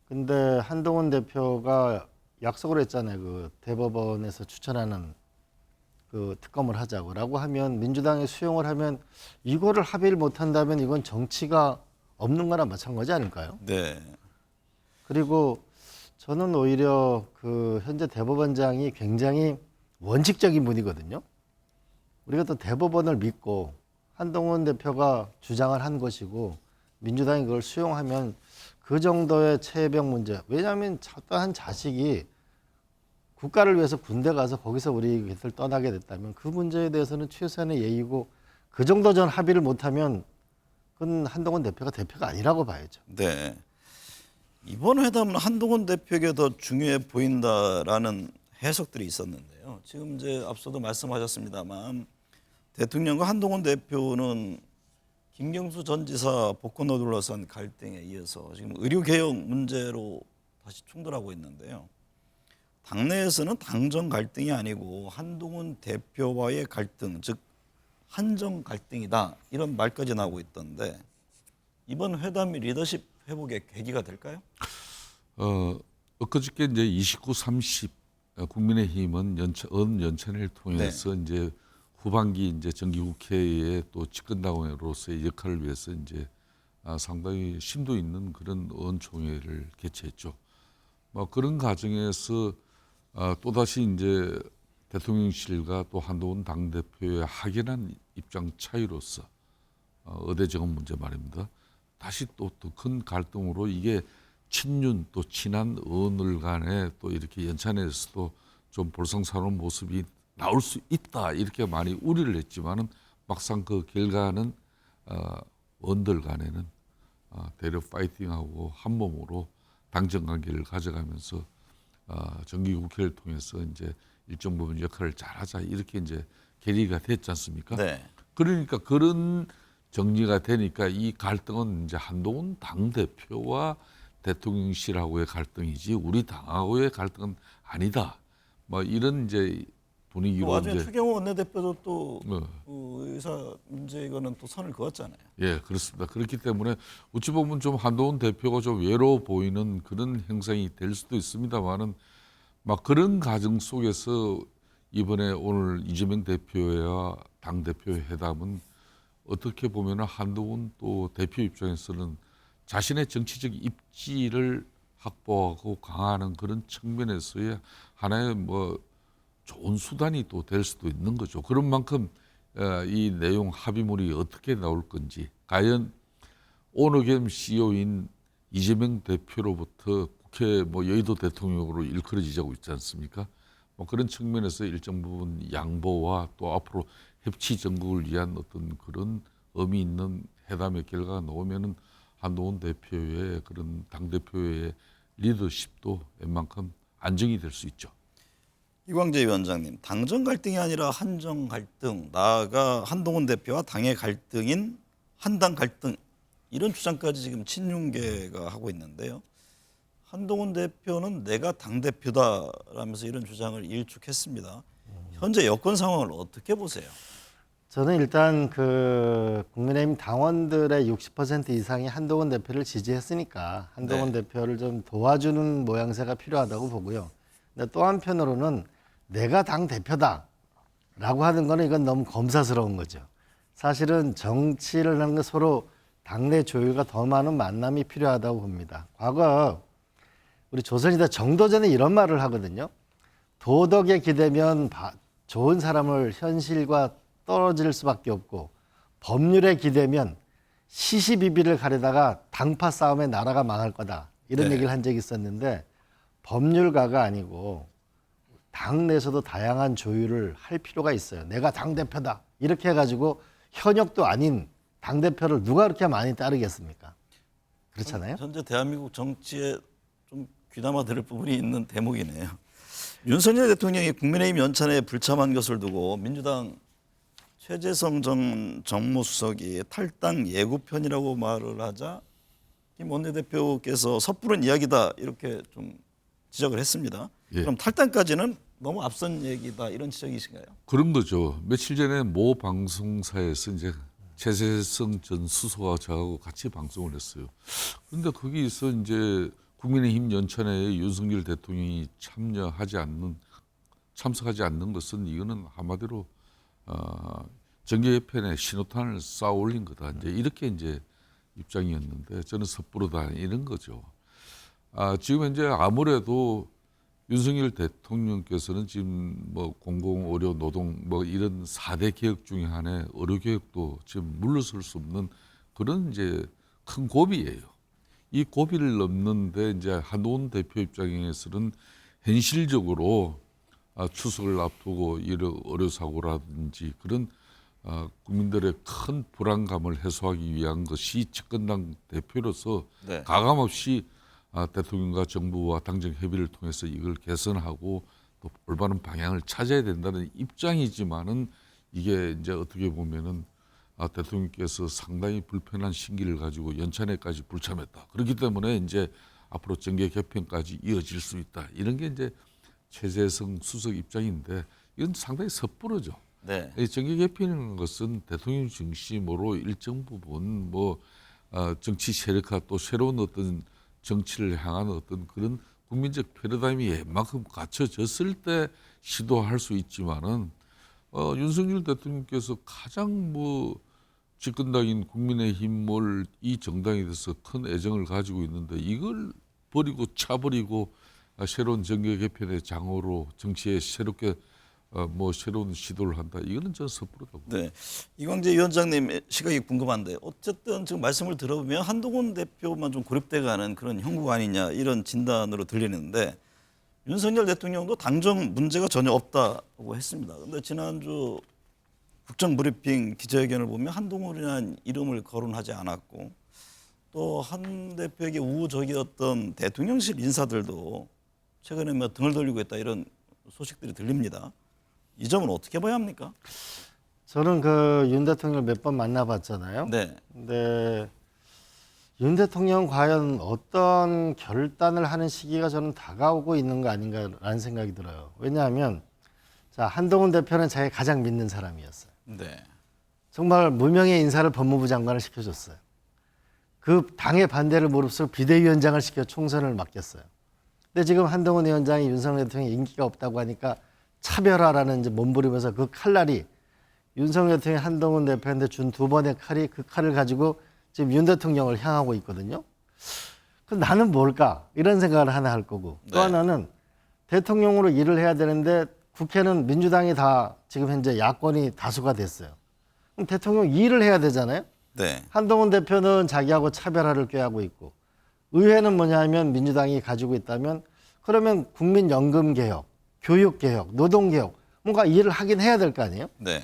S9: 근데 한동훈 대표가 약속을 했잖아요. 그 대법원에서 추천하는 그 특검을 하자고라고 하면 민주당이 수용을 하면 이거를 합의를 못 한다면 이건 정치가 없는 거나 마찬가지 아닐까요?
S3: 네.
S9: 그리고 저는 오히려 그 현재 대법원장이 굉장히 원칙적인 분이거든요. 우리가 또 대법원을 믿고 한동훈 대표가 주장을 한 것이고 민주당이 그걸 수용하면 그 정도의 최혜병 문제. 왜냐하면 한 자식이 국가를 위해서 군대 가서 거기서 우리 곁을 떠나게 됐다면 그 문제에 대해서는 최소한의 예의고 그 정도 전 합의를 못하면 그건 한동훈 대표가 아니라고 봐야죠.
S3: 네. 이번 회담은 한동훈 대표에게 더 중요해 보인다라는 해석들이 있었는데요. 지금 이제 앞서도 말씀하셨습니다만 대통령과 한동훈 대표는 김경수 전 지사 복권을 둘러싼 갈등에 이어서 지금 의료개혁 문제로 다시 충돌하고 있는데요. 당내에서는 당정 갈등이 아니고 한동훈 대표와의 갈등, 즉 한정 갈등이다 이런 말까지 나오고 있던데 이번 회담이 리더십 회복의 계기가 될까요?
S8: 엊그저께 이제 29, 30 국민의힘은 연찬회를 통해서
S3: 네.
S8: 이제 후반기 이제 정기국회의 또 집권당으로서의 역할을 위해서 이제 상당히 심도 있는 그런 의원총회를 개최했죠. 뭐 그런 과정에서 또 다시 이제 대통령실과 또 한동훈 당대표의 확연한 입장 차이로서 의대 정원 문제 말입니다. 다시 또 더 큰 갈등으로 이게 친윤 또 친한 의원들 간에 또 이렇게 연찬회에서도 좀 볼썽사나운 모습이 나올 수 있다 이렇게 많이 우려를 했지만은 막상 그 결과는 의원들 간에는 대려 파이팅하고 한 몸으로 당정 관계를 가져가면서 정기국회를 통해서 이제 일정 부분 역할을 잘하자 이렇게 이제 결의가 됐지 않습니까?
S3: 네.
S8: 그러니까 그런 정리가 되니까 이 갈등은 이제 한동훈 당대표와 대통령실하고의 갈등이지 우리 당하고의 갈등은 아니다. 뭐 이런 이제 분위기로
S3: 나중에
S8: 이제
S3: 추경호 원내대표도 또 의사 문제 이거는 또 선을 그었잖아요.
S8: 예, 그렇습니다. 그렇기 때문에 어찌 보면 좀 한동훈 대표가 좀 외로워 보이는 그런 형상이 될 수도 있습니다만은 막 그런 과정 속에서 이번에 오늘 이재명 대표와 당 대표 회담은 어떻게 보면 한동훈 또 대표 입장에서는 자신의 정치적 입지를 확보하고 강화하는 그런 측면에서의 하나의 뭐 좋은 수단이 또 될 수도 있는 거죠. 그런 만큼 이 내용 합의문이 어떻게 나올 건지, 과연 오너겸 CEO인 이재명 대표로부터 국회 뭐 여의도 대통령으로 일컬어지자고 있지 않습니까? 뭐 그런 측면에서 일정 부분 양보와 또 앞으로 협치 전국을 위한 어떤 그런 의미 있는 회담의 결과가 나오면은 한동훈 대표의 그런 당 대표의 리더십도 웬만큼 안정이 될 수 있죠.
S3: 이광재 위원장님, 당정 갈등이 아니라 한정 갈등, 나아가 한동훈 대표와 당의 갈등인 한당 갈등, 이런 주장까지 지금 친윤계가 하고 있는데요. 한동훈 대표는 내가 당대표다라면서 이런 주장을 일축했습니다. 현재 여권 상황을 어떻게 보세요?
S9: 저는 일단 그 국민의힘 당원들의 60% 이상이 한동훈 대표를 지지했으니까 한동훈 대표를 좀 도와주는 모양새가 필요하다고 보고요. 근데 또 한편으로는 내가 당 대표다라고 하는 거는 이건 너무 검사스러운 거죠. 사실은 정치를 하는 건 서로 당내 조율과 더 많은 만남이 필요하다고 봅니다. 과거 우리 조선시대 정도전에 이런 말을 하거든요. 도덕에 기대면 좋은 사람을 현실과 떨어질 수밖에 없고, 법률에 기대면 시시비비를 가려다가 당파 싸움에 나라가 망할 거다, 이런 얘기를 한 적이 있었는데, 법률가가 아니고 당내에서도 다양한 조율을 할 필요가 있어요. 내가 당대표다 이렇게 해가지고 현역도 아닌 당대표를 누가 그렇게 많이 따르겠습니까? 그렇잖아요.
S3: 현재 대한민국 정치에 좀 귀담아 들을 부분이 있는 대목이네요. 윤석열 대통령이 국민의힘 연찬에 불참한 것을 두고 민주당 최재성 전 정무수석이 탈당 예고편이라고 말을 하자 김 원내대표께서 섣부른 이야기다, 이렇게 좀 지적을 했습니다.
S8: 예.
S3: 그럼 탈당까지는 너무 앞선 얘기다, 이런 지적이신가요?
S8: 그런 거죠. 며칠 전에 모 방송사에서 이제 최재성 전 수석과 저하고 같이 방송을 했어요. 그런데 거기서 이제 국민의힘 연찬회에 윤석열 대통령이 참석하지 않는 것은, 이거는 한마디로 정계 개편에 신호탄을 쌓아 올린 거다, 이제 이렇게 이제 입장이었는데, 저는 섣부르다 이런 거죠. 지금 현재 아무래도 윤석열 대통령께서는 지금 뭐 공공 의료 노동 뭐 이런 4대 개혁 중에 하나의 의료 개혁도 지금 물러설 수 없는 그런 이제 큰 고비예요. 이 고비를 넘는데 이제 한동훈 대표 입장에서는 현실적으로 추석을 앞두고 이런 의료 사고라든지 그런 국민들의 큰 불안감을 해소하기 위한 것이 집권당 대표로서 가감없이 대통령과 정부와 당정 협의를 통해서 이걸 개선하고 또 올바른 방향을 찾아야 된다는 입장이지만은, 이게 이제 어떻게 보면은 대통령께서 상당히 불편한 심기를 가지고 연찬회까지 불참했다. 그렇기 때문에 이제 앞으로 정계 개편까지 이어질 수 있다, 이런 게 이제 최재성 수석 입장인데, 이건 상당히 섣부르죠. 이 정계 개편이라는 것은 대통령 중심으로 일정 부분 뭐 정치 세력화 또 새로운 어떤 정치를 향한 어떤 그런 국민적 패러다임이 웬만큼 갖춰졌을 때 시도할 수 있지만은, 윤석열 대통령께서 가장 뭐 집권당인 국민의힘을 이 정당에 대해서 큰 애정을 가지고 있는데, 이걸 버리고 차버리고 새로운 정계 개편의 장으로 정치에 새롭게 뭐 새로운 시도를 한다, 이거는 저는 섣부르다고.
S3: 네, 이광재 위원장님 시각이 궁금한데, 어쨌든 지금 말씀을 들어보면 한동훈 대표만 좀 고립돼가는 그런 형국 아니냐, 이런 진단으로 들리는데, 윤석열 대통령도 당정 문제가 전혀 없다고 했습니다. 그런데 지난주 국정브리핑 기자회견을 보면 한동훈이라는 이름을 거론하지 않았고, 또 한 대표에게 우호적이었던 대통령실 인사들도 최근에 뭐 등을 돌리고 있다, 이런 소식들이 들립니다. 이 점은 어떻게 봐야 합니까?
S9: 저는 그 윤 대통령을 몇 번 만나봤잖아요.
S3: 네.
S9: 근데 윤 대통령 과연 어떤 결단을 하는 시기가 저는 다가오고 있는 거 아닌가라는 생각이 들어요. 왜냐하면 자, 한동훈 대표는 자기가 가장 믿는 사람이었어요.
S3: 네.
S9: 정말 무명의 인사를 법무부 장관을 시켜줬어요. 그 당의 반대를 무릅쓰고 비대위원장을 시켜 총선을 맡겼어요. 근데 지금 한동훈 위원장이 윤석열 대통령의 인기가 없다고 하니까 차별화라는 이제 몸부림에서 그 칼날이 윤석열 대통령이 한동훈 대표한테 준 2번의 칼이 그 칼을 가지고 지금 윤 대통령을 향하고 있거든요. 그럼 나는 뭘까? 이런 생각을 하나 할 거고 또
S3: 네.
S9: 하나는 대통령으로 일을 해야 되는데 국회는 민주당이 다 지금 현재 야권이 다수가 됐어요. 그럼 대통령 일을 해야 되잖아요.
S3: 네.
S9: 한동훈 대표는 자기하고 차별화를 꾀하고 있고 의회는 뭐냐면 민주당이 가지고 있다면 그러면 국민연금개혁, 교육개혁, 노동개혁 뭔가 일을 하긴 해야 될 거 아니에요.
S3: 네.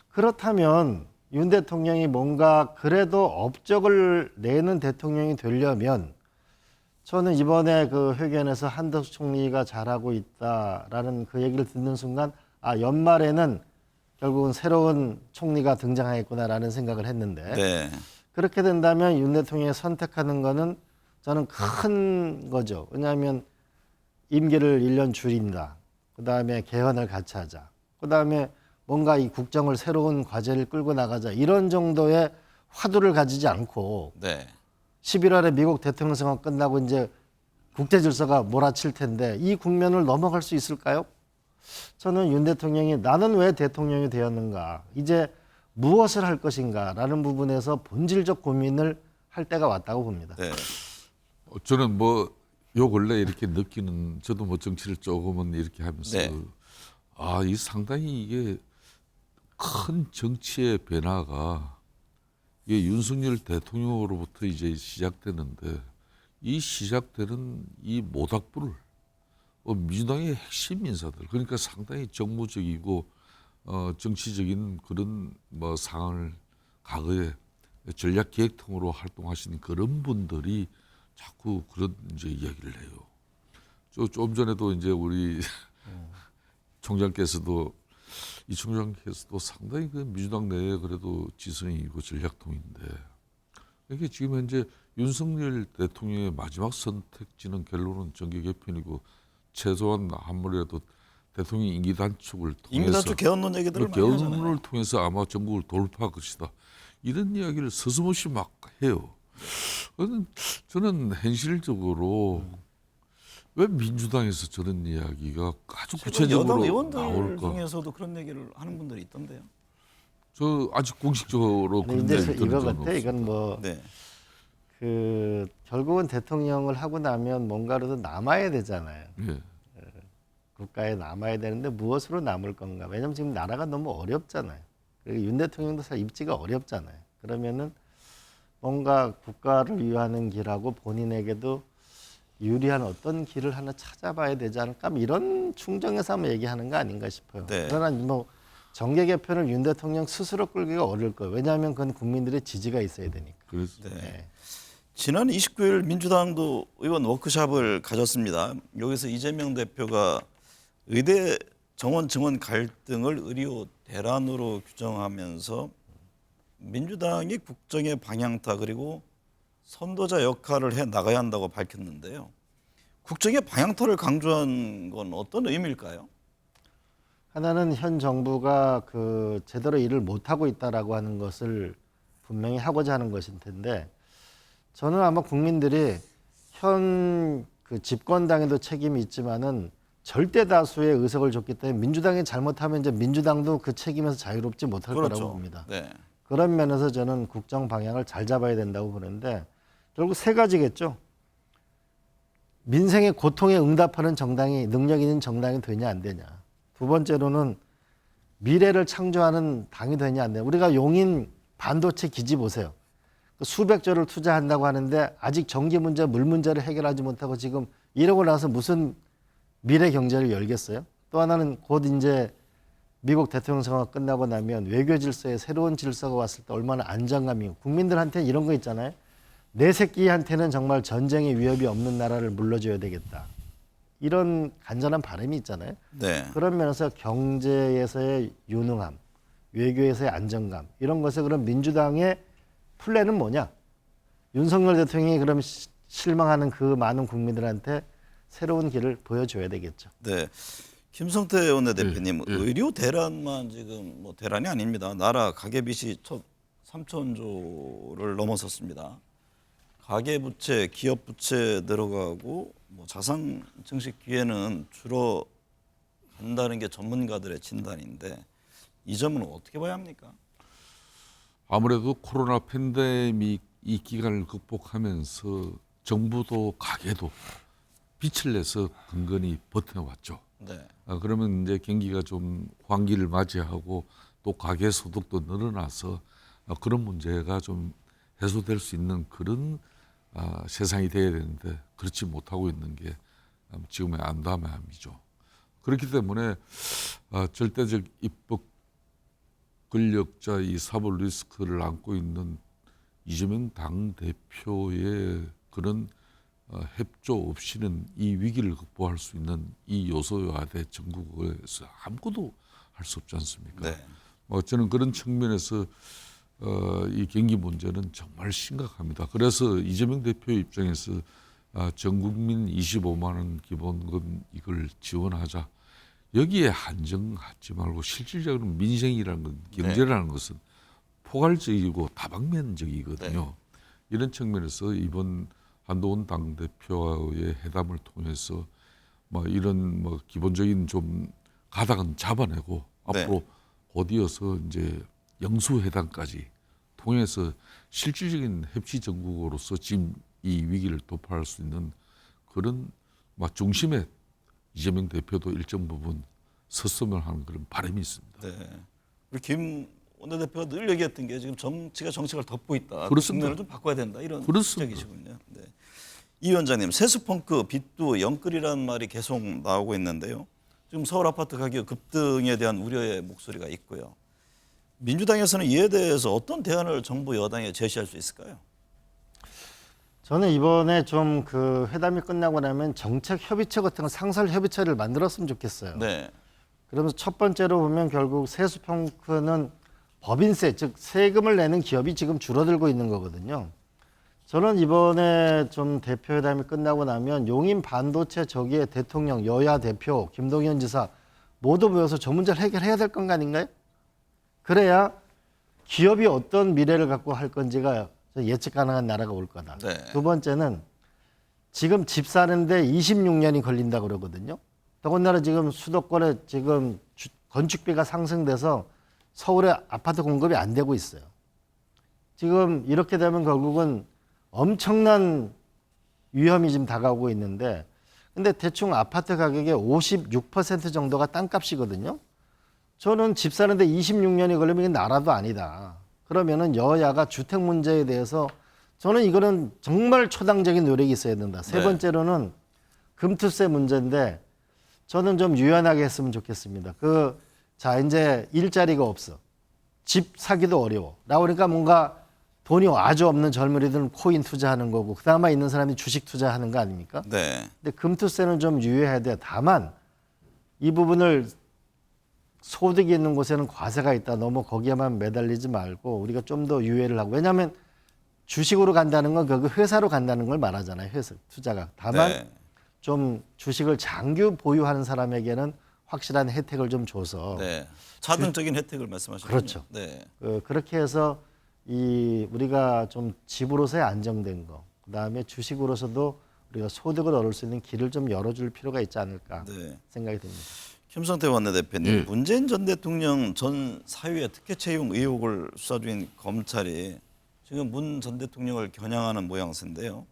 S9: 그렇다면 윤 대통령이 뭔가 그래도 업적을 내는 대통령이 되려면 저는 이번에 그 회견에서 한덕수 총리가 잘하고 있다라는 그 얘기를 듣는 순간 아 연말에는 결국은 새로운 총리가 등장하겠구나라는 생각을 했는데
S3: 네.
S9: 그렇게 된다면 윤 대통령이 선택하는 거는 저는 큰 거죠. 왜냐하면 임기를 1년 줄인다. 그다음에 개헌을 같이 하자. 그다음에 뭔가 이 국정을 새로운 과제를 끌고 나가자. 이런 정도의 화두를 가지지 않고
S3: 네.
S9: 11월에 미국 대통령 선거 끝나고 이제 국제 질서가 몰아칠 텐데 이 국면을 넘어갈 수 있을까요? 저는 윤 대통령이 나는 왜 대통령이 되었는가, 이제 무엇을 할 것인가라는 부분에서 본질적 고민을 할 때가 왔다고 봅니다.
S3: 네.
S8: 저는 뭐 요 근래 이렇게 느끼는 저도 뭐 정치를 조금은 이렇게 하면서
S3: 네.
S8: 아, 이 상당히 이게 큰 정치의 변화가 이게 윤석열 대통령으로부터 이제 시작되는데 이 시작되는 이 모닥불을 민주당의 핵심 인사들 그러니까 상당히 정무적이고 정치적인 그런 뭐 상황을 과거에 전략기획통으로 활동하신 그런 분들이 자꾸 그런 이제 이야기를 해요. 좀 전에도 이제 우리 총장께서도 이 총장께서도 상당히 그 민주당 내에 그래도 지성이고 전략통인데 이게 지금 현재 윤석열 대통령의 마지막 선택지는 결론은 정계 개편이고 최소한 아무래도 대통령 임기 단축을 통해서
S3: 임기 단축 개헌론 얘기들을 많이 하잖아요.
S8: 개헌을 통해서 아마 전국을 돌파할 것이다. 이런 이야기를 서슴없이 막 해요. 저는 현실적으로 왜 민주당에서 저런 이야기가 아주 구체적으로
S3: 여당 의원들
S8: 나올까?
S3: 중에서도 그런 얘기를 하는 분들이 있던데요.
S8: 저 아직 공식적으로 그런
S9: 근데
S8: 얘기
S9: 이제
S8: 들은
S9: 이거
S8: 적은
S9: 같아.
S8: 없어요.
S9: 이건 뭐
S3: 네.
S9: 그 결국은 대통령을 하고 나면 뭔가라도 남아야 되잖아요.
S8: 예.
S9: 국가에 남아야 되는데 무엇으로 남을 건가? 왜냐면 지금 나라가 너무 어렵잖아요. 그리고 윤 대통령도 사실 입지가 어렵잖아요. 그러면은 뭔가 국가를 위하는 길하고 본인에게도 유리한 어떤 길을 하나 찾아봐야 되지 않을까? 뭐 이런 충정에서 한번 얘기하는 거 아닌가 싶어요.
S3: 네.
S9: 그러나 뭐 정계 개편을 윤 대통령 스스로 끌기가 어려울 거예요. 왜냐하면 그건 국민들의 지지가 있어야 되니까.
S8: 그래서
S9: 네.
S3: 지난 29일 민주당도 의원 워크숍을 가졌습니다. 여기서 이재명 대표가 의대 정원 증원 갈등을 의료 대란으로 규정하면서 민주당이 국정의 방향타 그리고 선도자 역할을 해 나가야 한다고 밝혔는데요. 국정의 방향타를 강조한 건 어떤 의미일까요?
S9: 하나는 현 정부가 그 제대로 일을 못 하고 있다라고 하는 것을 분명히 하고자 하는 것일 텐데 저는 아마 국민들이 현 그 집권당에도 책임이 있지만은 절대 다수의 의석을 줬기 때문에 민주당이 잘못하면 이제 민주당도 그 책임에서 자유롭지 못할 거라고 봅니다.
S3: 네.
S9: 그런 면에서 저는 국정 방향을 잘 잡아야 된다고 보는데 결국 세 가지겠죠. 민생의 고통에 응답하는 정당이 능력 있는 정당이 되냐 안 되냐. 두 번째로는 미래를 창조하는 당이 되냐 안 되냐. 우리가 용인 반도체 기지 보세요. 수백 조를 투자한다고 하는데 아직 전기 문제, 물 문제를 해결하지 못하고 지금 이러고 나서 무슨 미래 경제를 열겠어요? 또 하나는 곧 이제 미국 대통령 선거가 끝나고 나면 외교 질서에 새로운 질서가 왔을 때 얼마나 안정감이 국민들한테 이런 거 있잖아요. 내 새끼한테는 정말 전쟁의 위협이 없는 나라를 물러줘야 되겠다. 이런 간절한 바람이 있잖아요.
S3: 네.
S9: 그런 면에서 경제에서의 유능함, 외교에서의 안정감 이런 것에 그럼 민주당의 플랜은 뭐냐? 윤석열 대통령이 그럼 실망하는 그 많은 국민들한테 새로운 길을 보여줘야 되겠죠.
S3: 네. 김성태 원내대표님, 의료 대란만 지금 뭐 대란이 아닙니다. 나라 가계빚이 3천조를 넘어섰습니다. 가계부채, 기업부채 늘어가고 뭐 자산 증식 기회는 된다는 게 전문가들의 진단인데 이 점은 어떻게 봐야 합니까?
S8: 아무래도 코로나 팬데믹 이 기간을 극복하면서 정부도 가게도 빛을 내서 근근히 버텨왔죠.
S3: 네.
S8: 그러면 이제 경기가 좀 환기를 맞이하고 또 가계 소득도 늘어나서 그런 문제가 좀 해소될 수 있는 그런 세상이 돼야 되는데 그렇지 못하고 있는 게 지금의 안담함이죠. 그렇기 때문에 절대적 입법 권력자 이 사법 리스크를 안고 있는 이재명 당대표의 그런 협조 없이는 이 위기를 극복할 수 있는 이 요소화돼 전국에서 아무것도 할 수 없지 않습니까?
S3: 네.
S8: 저는 그런 측면에서 이 경기 문제는 정말 심각합니다. 그래서 이재명 대표 입장에서 전 국민 25만 원 기본금 이걸 지원하자. 여기에 한정하지 말고 실질적으로 민생이라는 건 경제라는 것은 포괄적이고 다방면적이거든요. 이런 측면에서 이번 한동훈 당대표와의 회담을 통해서 이런 기본적인 좀 가닥은 잡아내고 앞으로 곧이어서 이제 영수회담까지 통해서 실질적인 협치 정국으로서 지금 이 위기를 돌파할 수 있는 그런 중심에 이재명 대표도 일정 부분 섰으면 하는 그런 바람이 있습니다.
S3: 네. 우리 김 원내대표가 늘 얘기했던 게 지금 정치가 정책을 덮고 있다.
S8: 그렇습니다.
S3: 국면을 좀 바꿔야 된다. 이런
S8: 그렇습니다.
S3: 지적이시군요. 네. 이 위원장님, 세수펑크 빚도 영끌이라는 말이 계속 나오고 있는데요. 지금 서울 아파트 가격 급등에 대한 우려의 목소리가 있고요. 민주당에서는 이에 대해서 어떤 대안을 정부 여당에 제시할 수 있을까요?
S9: 저는 이번에 좀 그 회담이 끝나고 나면 정책 협의체 같은 거 상설 협의체를 만들었으면 좋겠어요.
S3: 네.
S9: 그러면서 첫 번째로 보면 결국 세수펑크는 법인세, 즉 세금을 내는 기업이 지금 줄어들고 있는 거거든요. 저는 이번에 좀 대표회담이 끝나고 나면 용인 반도체 저기에 대통령, 여야 대표, 김동연 지사 모두 모여서 저 문제를 해결해야 될 건 아닌가요? 그래야 기업이 어떤 미래를 갖고 할 건지가 예측 가능한 나라가 올 거다.
S3: 네.
S9: 두 번째는 지금 집 사는데 26년이 걸린다고 그러거든요. 더군다나 지금 수도권에 지금 건축비가 상승돼서 서울에 아파트 공급이 안 되고 있어요. 지금 이렇게 되면 결국은 엄청난 위험이 지금 다가오고 있는데, 근데 대충 아파트 가격의 56% 정도가 땅값이거든요. 저는 집 사는데 26년이 걸리면 이게 나라도 아니다. 그러면은 여야가 주택 문제에 대해서 저는 이거는 정말 초당적인 노력이 있어야 된다. 세 번째로는 금투세 문제인데 저는 좀 유연하게 했으면 좋겠습니다. 자, 이제 일자리가 없어. 집 사기도 어려워. 나오니까 뭔가 돈이 아주 없는 젊은이들은 코인 투자하는 거고, 그나마 있는 사람이 주식 투자하는 거 아닙니까?
S3: 네.
S9: 근데 금투세는 좀 유예해야 돼. 다만 이 부분을 소득이 있는 곳에는 과세가 있다. 너무 거기에만 매달리지 말고 우리가 좀 더 유예를 하고. 왜냐하면 주식으로 간다는 건 그 회사로 간다는 걸 말하잖아요. 회사 투자가. 다만 좀 주식을 장기 보유하는 사람에게는 확실한 혜택을 좀 줘서.
S3: 네. 차등적인 혜택을 말씀하시는
S9: 그렇죠.
S3: 네.
S9: 그렇게 해서 우리가 좀 집으로서의 안정된 거, 그다음에 주식으로서도 우리가 소득을 얻을 수 있는 길을 좀 열어줄 필요가 있지 않을까 생각이 듭니다.
S3: 김성태 원내대표님, 문재인 전 대통령 전 사유의 특혜 채용 의혹을 수사 중인 검찰이 지금 문 전 대통령을 겨냥하는 모양새인데요.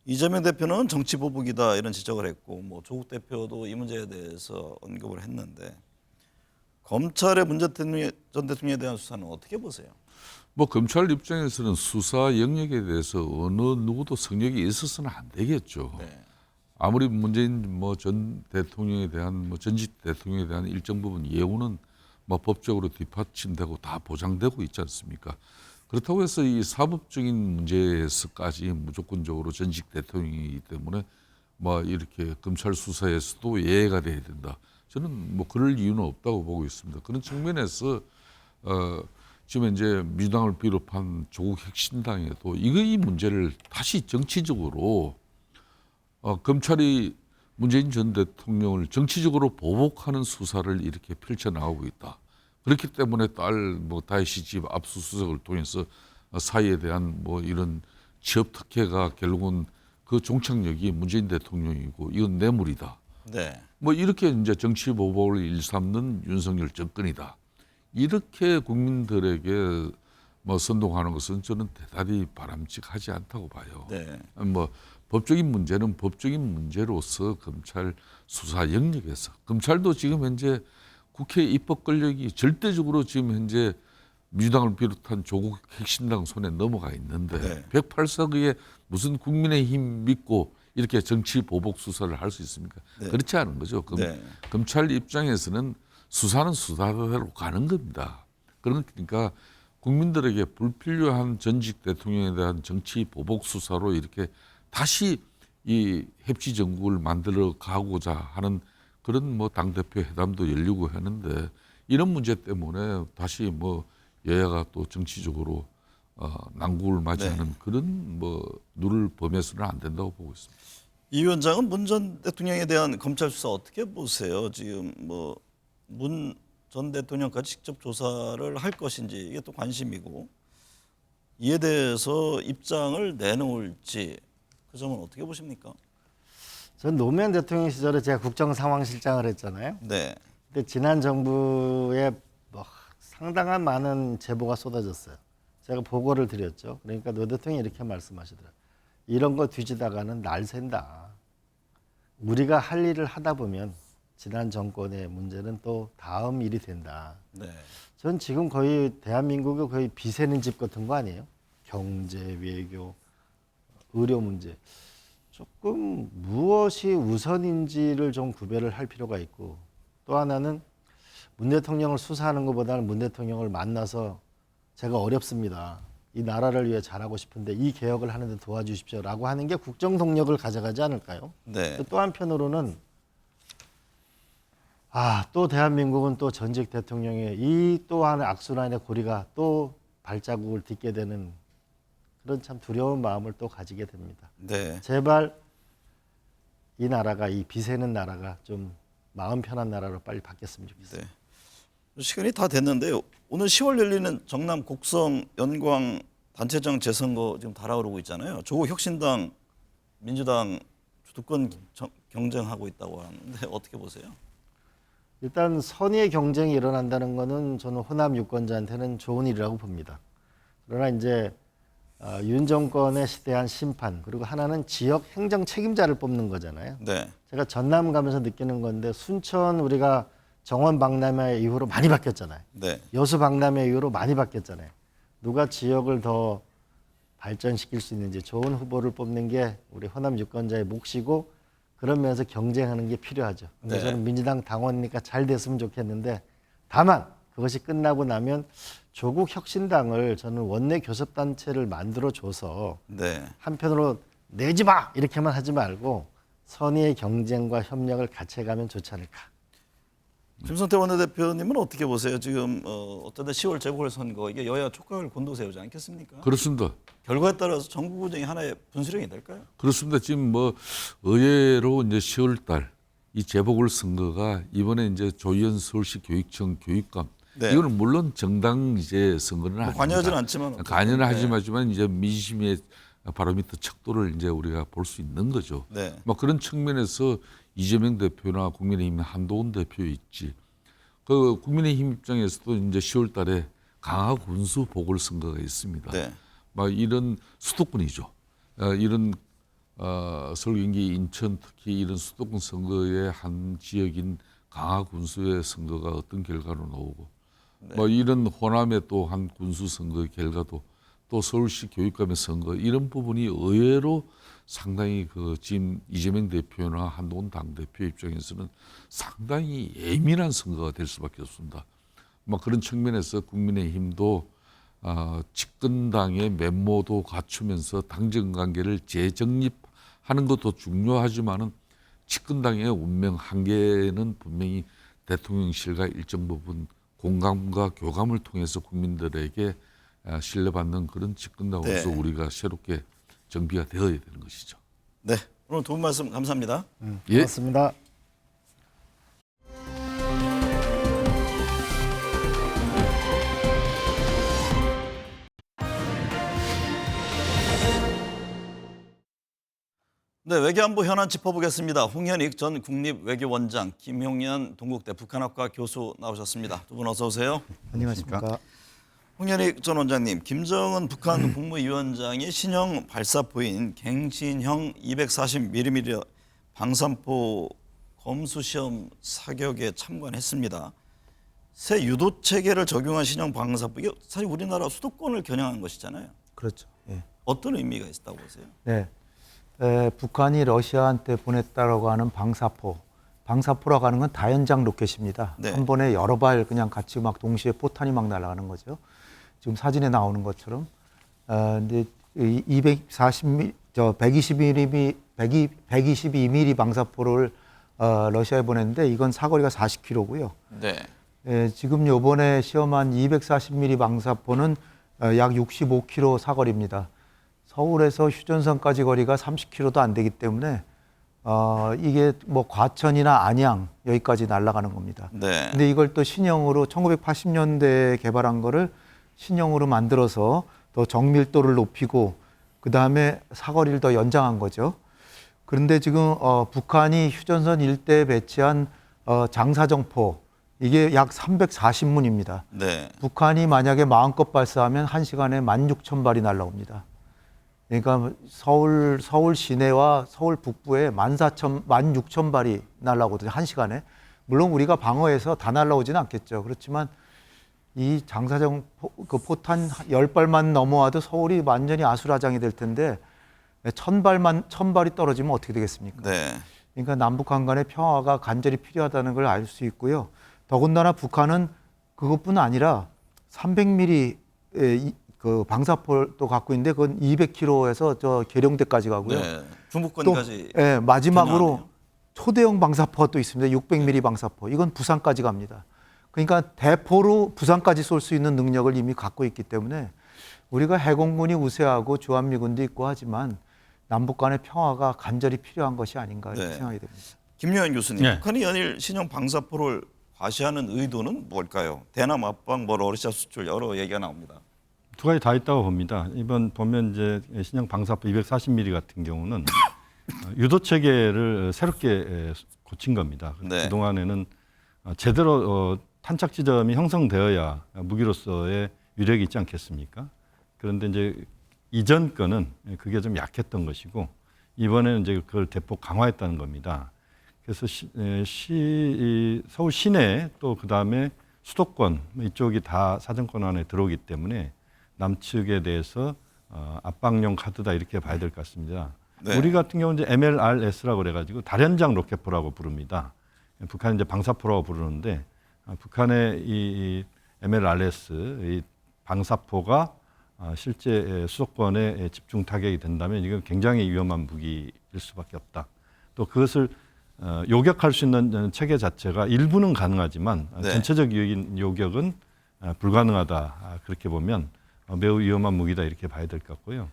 S3: 이재명 대표는 정치 보복이다 이런 지적을 했고, 조국 대표도 이 문제에 대해서 언급을 했는데, 검찰의 문 전 대통령에 대한 수사는 어떻게 보세요?
S8: 검찰 입장에서는 수사 영역에 대해서 어느 누구도 성역이 있어서는 안 되겠죠.
S3: 네.
S8: 아무리 문재인 전 대통령에 대한 전직 대통령에 대한 일정 부분 예우는 법적으로 뒷받침되고 다 보장되고 있지 않습니까? 그렇다고 해서 이 사법적인 문제에서까지 무조건적으로 전직 대통령이기 때문에 이렇게 검찰 수사에서도 예외가 돼야 된다. 저는 그럴 이유는 없다고 보고 있습니다. 그런 측면에서 지금 이제 민주당을 비롯한 조국 혁신당에도 이 문제를 다시 정치적으로 검찰이 문재인 전 대통령을 정치적으로 보복하는 수사를 이렇게 펼쳐나가고 있다. 그렇기 때문에 다혜씨 집 압수수색을 통해서 사이에 대한 이런 취업 특혜가 결국은 그 종착역이 문재인 대통령이고 이건 뇌물이다.
S3: 네.
S8: 뭐 이렇게 이제 정치 보복을 일삼는 윤석열 정권이다. 이렇게 국민들에게 뭐 선동하는 것은 저는 대단히 바람직하지 않다고 봐요.
S3: 네.
S8: 뭐 법적인 문제는 법적인 문제로서 검찰 수사 영역에서 검찰도 지금 현재 국회 입법 권력이 절대적으로 지금 현재 민주당을 비롯한 조국 핵심당 손에 넘어가 있는데
S3: 네.
S8: 108석의 무슨 국민의힘 믿고 이렇게 정치 보복 수사를 할 수 있습니까?
S3: 네.
S8: 그렇지 않은 거죠.
S3: 네.
S8: 검찰 입장에서는 수사는 수사대로 가는 겁니다. 그러니까 국민들에게 불필요한 전직 대통령에 대한 정치 보복 수사로 이렇게 다시 이 협치 정국을 만들어 가고자 하는 그런 뭐 당대표 회담도 열리고 하는데 이런 문제 때문에 다시 뭐 여야가 또 정치적으로 난국을 맞이하는
S3: 네.
S8: 그런 뭐 누를 범해서는 안 된다고 보고 있습니다.
S3: 이 위원장은 문 전 대통령에 대한 검찰 수사 어떻게 보세요? 지금 뭐 문 전 대통령까지 직접 조사를 할 것인지 이게 또 관심이고 이에 대해서 입장을 내놓을지 그 점은 어떻게 보십니까?
S9: 전 노무현 대통령 시절에 제가 국정상황실장을 했잖아요.
S3: 네.
S9: 근데 지난 정부에 뭐 상당한 많은 제보가 쏟아졌어요. 제가 보고를 드렸죠. 그러니까 노 대통령이 이렇게 말씀하시더라고요. 이런 거 뒤지다가는 날 샌다. 우리가 할 일을 하다 보면 지난 정권의 문제는 또 다음 일이 된다.
S3: 네.
S9: 전 지금 거의 대한민국의 거의 비세는 집 같은 거 아니에요? 경제, 외교, 의료 문제. 조금 무엇이 우선인지를 좀 구별을 할 필요가 있고 또 하나는 문 대통령을 수사하는 것보다는 문 대통령을 만나서 제가 어렵습니다. 이 나라를 위해 잘하고 싶은데 이 개혁을 하는데 도와주십시오라고 하는 게 국정 동력을 가져가지 않을까요?
S3: 네.
S9: 또 한편으로는 또 대한민국은 또 전직 대통령의 이 또한 악순환의 고리가 또 발자국을 딛게 되는 그런 참 두려운 마음을 또 가지게 됩니다.
S3: 네.
S9: 제발 이 나라가 이 비세는 나라가 좀 마음 편한 나라로 빨리 바뀌었으면 좋겠어요.
S3: 네. 시간이 다 됐는데요. 오늘 10월 열리는 정남 곡성 연광 단체장 재선거 지금 달아오르고 있잖아요. 조국 혁신당, 민주당 주도권 경쟁하고 있다고 하는데 어떻게 보세요?
S9: 일단 선의의 경쟁이 일어난다는 것은 저는 호남 유권자한테는 좋은 일이라고 봅니다. 그러나 이제 윤 정권에 대한 심판 그리고 하나는 지역 행정 책임자를 뽑는 거잖아요.
S3: 네.
S9: 제가 전남 가면서 느끼는 건데 순천 우리가 정원 박람회 이후로 많이 바뀌었잖아요.
S3: 네.
S9: 여수 박람회 이후로 많이 바뀌었잖아요. 누가 지역을 더 발전시킬 수 있는지 좋은 후보를 뽑는 게 우리 호남 유권자의 몫이고 그런 면에서 경쟁하는 게 필요하죠. 근데
S3: 네.
S9: 저는 민주당 당원이니까 잘 됐으면 좋겠는데 다만 그것이 끝나고 나면 조국 혁신당을 저는 원내 교섭단체를 만들어줘서
S3: 네.
S9: 한편으로 내지 마! 이렇게만 하지 말고 선의의 경쟁과 협력을 같이 해가면 좋지 않을까.
S3: 김성태 원내대표님은 어떻게 보세요? 지금 어쨌든 10월 재보궐선거 이게 여야 촉각을 곤두세우지 않겠습니까?
S8: 그렇습니다. 결과에
S3: 따라서 정부구정이 하나의 분수령이 될까요?
S8: 그렇습니다. 지금 뭐 의외로 이제 10월달 이 재보궐 선거가 이번에 이제 조희연 서울시 교육청 교육감
S3: 네.
S8: 이거는 물론 정당 이제 선거는 아닙니다.
S3: 관여하지는 않지만
S8: 관여는
S3: 네.
S8: 하지만 이제 민심의 바로미터 척도를 이제 우리가 볼 수 있는 거죠.
S3: 네.
S8: 뭐 그런 측면에서 이재명 대표나 국민의힘 한동훈 대표 있지. 그 국민의힘 입장에서도 이제 10월달에 강화 군수 보궐선거가 있습니다.
S3: 네.
S8: 막 이런 수도권이죠. 이런 서울, 경기, 인천 특히 이런 수도권 선거의 한 지역인 강화 군수의 선거가 어떤 결과로 나오고
S3: 네.
S8: 뭐 이런 호남의 또 한 군수 선거의 결과도 또 서울시 교육감의 선거 이런 부분이 의외로 상당히 그 지금 이재명 대표나 한동훈 당대표 입장에서는 상당히 예민한 선거가 될 수밖에 없습니다. 뭐 그런 측면에서 국민의힘도 집권당의 면모도 갖추면서 당정 관계를 재정립하는 것도 중요하지만은 집권당의 운명 한계는 분명히 대통령실과 일정 부분 공감과 교감을 통해서 국민들에게 신뢰받는 그런 집권당으로서
S3: 네.
S8: 우리가 새롭게 정비가 되어야 되는 것이죠.
S3: 네. 오늘 도움 말씀 감사합니다.
S8: 예.
S9: 고맙습니다.
S3: 네, 외교안보 현안 짚어보겠습니다. 홍현익 전 국립외교원장, 김용현 동국대 북한학과 교수 나오셨습니다. 두 분 어서 오세요.
S9: 안녕하십니까.
S3: 홍현익 전 원장님, 김정은 북한 국무위원장이 신형 발사포인 갱신형 240mm 방산포 검수시험 사격에 참관했습니다. 새 유도 체계를 적용한 신형 방사포, 이게 사실 우리나라 수도권을 겨냥한 것이잖아요.
S9: 그렇죠. 예.
S3: 어떤 의미가 있다고 보세요?
S10: 네. 북한이 러시아한테 보냈다라고 하는 방사포라고 하는 건 다연장 로켓입니다.
S3: 네.
S10: 한 번에 여러 발 그냥 같이 막 동시에 포탄이 막 날아가는 거죠. 지금 사진에 나오는 것처럼. 근데 122mm 방사포를 러시아에 보냈는데 이건 사거리가 40km고요.
S3: 네.
S10: 지금 요번에 시험한 240mm 방사포는 약 65km 사거리입니다. 서울에서 휴전선까지 거리가 30km도 안 되기 때문에 이게 뭐 과천이나 안양 여기까지 날아가는 겁니다.
S3: 네.
S10: 근데 이걸 또 신형으로 1980년대에 개발한 거를 신형으로 만들어서 더 정밀도를 높이고 그 다음에 사거리를 더 연장한 거죠. 그런데 지금 북한이 휴전선 일대에 배치한 장사정포 이게 약 340문입니다.
S3: 네.
S10: 북한이 만약에 마음껏 발사하면 1시간에 16,000발이 날라옵니다. 그러니까 서울 시내와 서울 북부에 16,000발이 날라오거든요. 1시간에. 물론 우리가 방어해서 다 날라오지는 않겠죠. 그렇지만 이 장사정 그 포탄 10발만 넘어와도 서울이 완전히 아수라장이 될 텐데 1,000발이 떨어지면 어떻게 되겠습니까?
S3: 네.
S10: 그러니까 남북한 간의 평화가 간절히 필요하다는 걸 알 수 있고요. 더군다나 북한은 그것뿐 아니라 300mm 그 방사포도 갖고 있는데 그건 200km에서 저 계룡대까지 가고요.
S3: 네. 중부권까지.
S10: 또 마지막으로
S3: 겨냥하네요.
S10: 초대형 방사포가 또 있습니다. 600mm 방사포. 이건 부산까지 갑니다. 그러니까 대포로 부산까지 쏠 수 있는 능력을 이미 갖고 있기 때문에 우리가 해공군이 우세하고 주한미군도 있고 하지만 남북 간의 평화가 간절히 필요한 것이 아닌가 이렇게
S3: 네.
S10: 생각이 됩니다.
S3: 김용현 교수님,
S4: 네.
S3: 북한이 연일 신형 방사포를 과시하는 의도는 뭘까요? 대남 압박, 러시아 수출 여러 얘기가 나옵니다.
S11: 두 가지 다 있다고 봅니다. 이번 보면 이제 신형 방사포 240mm 같은 경우는 유도 체계를 새롭게 고친 겁니다.
S3: 네.
S11: 그 동안에는 제대로 탄착 지점이 형성되어야 무기로서의 위력이 있지 않겠습니까? 그런데 이제 이전 거는 그게 좀 약했던 것이고 이번에는 이제 그걸 대폭 강화했다는 겁니다. 그래서 서울 시내 또 그 다음에 수도권 이쪽이 다 사정권 안에 들어오기 때문에 남측에 대해서 압박용 카드다 이렇게 봐야 될 것 같습니다.
S3: 네.
S11: 우리 같은 경우는 이제 MLRS라고 그래가지고 다연장 로켓포라고 부릅니다. 북한은 이제 방사포라고 부르는데 북한의 이 MLRS 이 방사포가 실제 수도권에 집중 타격이 된다면 이건 굉장히 위험한 무기일 수밖에 없다. 또 그것을 요격할 수 있는 체계 자체가 일부는 가능하지만
S3: 네.
S11: 전체적 요격은 불가능하다. 그렇게 보면 매우 위험한 무기다 이렇게 봐야 될 것 같고요.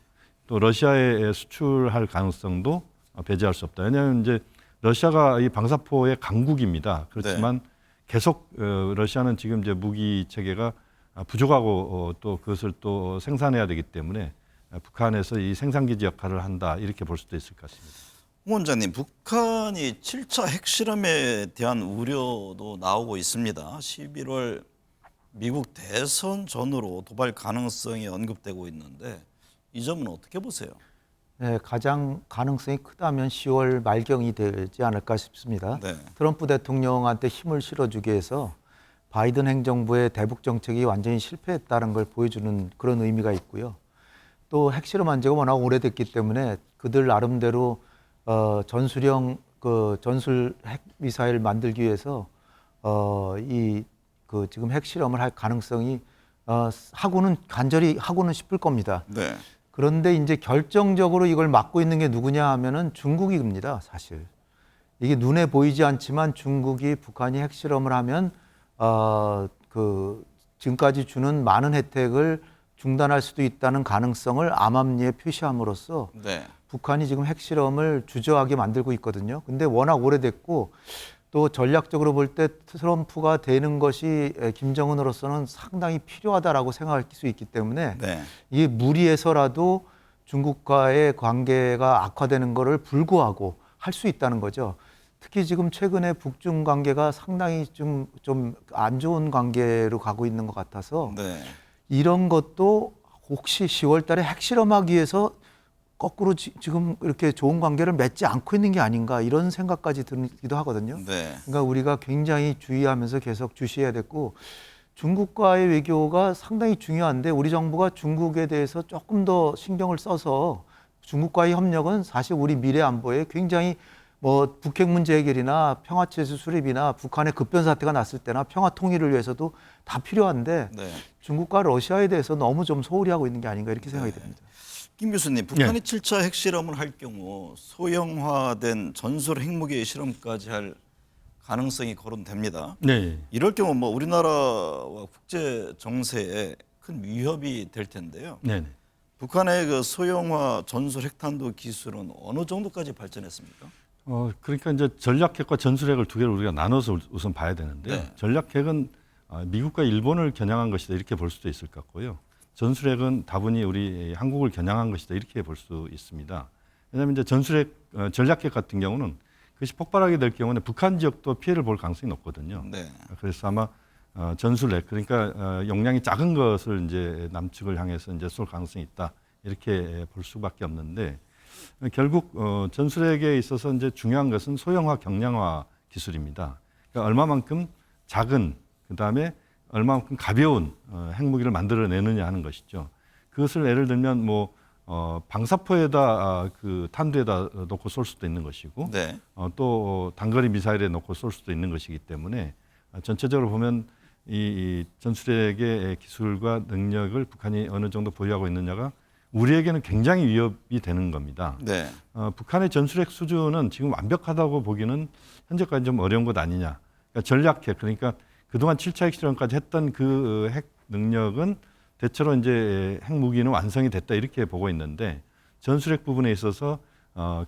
S11: 또 러시아에 수출할 가능성도 배제할 수 없다. 왜냐하면 이제 러시아가 이 방사포의 강국입니다. 그렇지만 계속 러시아는 지금 이제 무기 체계가 부족하고 또 그것을 또 생산해야 되기 때문에 북한에서 이 생산기지 역할을 한다 이렇게 볼 수도 있을 것 같습니다.
S3: 홍 원장님, 북한이 7차 핵실험에 대한 우려도 나오고 있습니다. 11월 미국 대선 전후로 도발 가능성이 언급되고 있는데 이 점은 어떻게 보세요?
S10: 네, 가장 가능성이 크다면 10월 말경이 되지 않을까 싶습니다.
S3: 네.
S10: 트럼프 대통령한테 힘을 실어주기 위해서 바이든 행정부의 대북 정책이 완전히 실패했다는 걸 보여주는 그런 의미가 있고요. 또 핵실험한 지가 워낙 오래됐기 때문에 그들 나름대로 전술형 전술 핵 미사일 만들기 위해서 지금 핵실험을 할 가능성이 간절히 하고는 싶을 겁니다.
S3: 네.
S10: 그런데 이제 결정적으로 이걸 막고 있는 게 누구냐 하면은 중국입니다, 사실. 이게 눈에 보이지 않지만 중국이 북한이 핵실험을 하면 지금까지 주는 많은 혜택을 중단할 수도 있다는 가능성을 암암리에 표시함으로써
S3: 네.
S10: 북한이 지금 핵실험을 주저하게 만들고 있거든요. 근데 워낙 오래됐고 또 전략적으로 볼 때 트럼프가 되는 것이 김정은으로서는 상당히 필요하다라고 생각할 수 있기 때문에
S3: 네.
S10: 이게 무리해서라도 중국과의 관계가 악화되는 것을 불구하고 할 수 있다는 거죠. 특히 지금 최근에 북중 관계가 상당히 좀 안 좋은 관계로 가고 있는 것 같아서
S3: 네.
S10: 이런 것도 혹시 10월 달에 핵실험하기 위해서 거꾸로 지금 이렇게 좋은 관계를 맺지 않고 있는 게 아닌가 이런 생각까지 들기도 하거든요.
S3: 네.
S10: 그러니까 우리가 굉장히 주의하면서 계속 주시해야 됐고 중국과의 외교가 상당히 중요한데 우리 정부가 중국에 대해서 조금 더 신경을 써서 중국과의 협력은 사실 우리 미래 안보에 굉장히 뭐 북핵 문제 해결이나 평화체제 수립이나 북한의 급변 사태가 났을 때나 평화 통일을 위해서도 다 필요한데
S3: 네.
S10: 중국과 러시아에 대해서 너무 좀 소홀히 하고 있는 게 아닌가 이렇게 생각이 듭니다.
S3: 김 교수님, 북한이 7차 핵실험을 할 경우 소형화된 전술 핵무기 실험까지 할 가능성이 거론됩니다.
S11: 네.
S3: 이럴 경우 뭐 우리나라와 국제 정세에 큰 위협이 될 텐데요.
S11: 네.
S3: 북한의 그 소형화 전술 핵탄두 기술은 어느 정도까지 발전했습니까?
S11: 그러니까 이제 전략핵과 전술핵을 두 개를 우리가 나눠서 우선 봐야 되는데
S3: 네.
S11: 전략핵은 미국과 일본을 겨냥한 것이다 이렇게 볼 수도 있을 것 같고요. 전술핵은 다분히 우리 한국을 겨냥한 것이다 이렇게 볼 수 있습니다. 왜냐하면 이제 전략핵 같은 경우는 그것이 폭발하게 될 경우는 북한 지역도 피해를 볼 가능성이 높거든요.
S3: 네.
S11: 그래서 아마 전술핵 그러니까 용량이 작은 것을 이제 남측을 향해서 이제 쏠 가능성이 있다 이렇게 볼 수밖에 없는데 결국 전술핵에 있어서 이제 중요한 것은 소형화 경량화 기술입니다. 그러니까 얼마만큼 작은 그다음에 얼마만큼 가벼운 핵무기를 만들어내느냐 하는 것이죠. 그것을 예를 들면 뭐 방사포에다 그 탄두에다 놓고 쏠 수도 있는 것이고
S3: 네.
S11: 또 단거리 미사일에 놓고 쏠 수도 있는 것이기 때문에 전체적으로 보면 이 전술핵의 기술과 능력을 북한이 어느 정도 보유하고 있느냐가 우리에게는 굉장히 위협이 되는 겁니다.
S3: 네.
S11: 북한의 전술핵 수준은 지금 완벽하다고 보기는 현재까지 좀 어려운 것 아니냐. 그러니까 전략핵 그러니까 그동안 7차 핵실험까지 했던 그 핵 능력은 대체로 이제 핵무기는 완성이 됐다 이렇게 보고 있는데 전술핵 부분에 있어서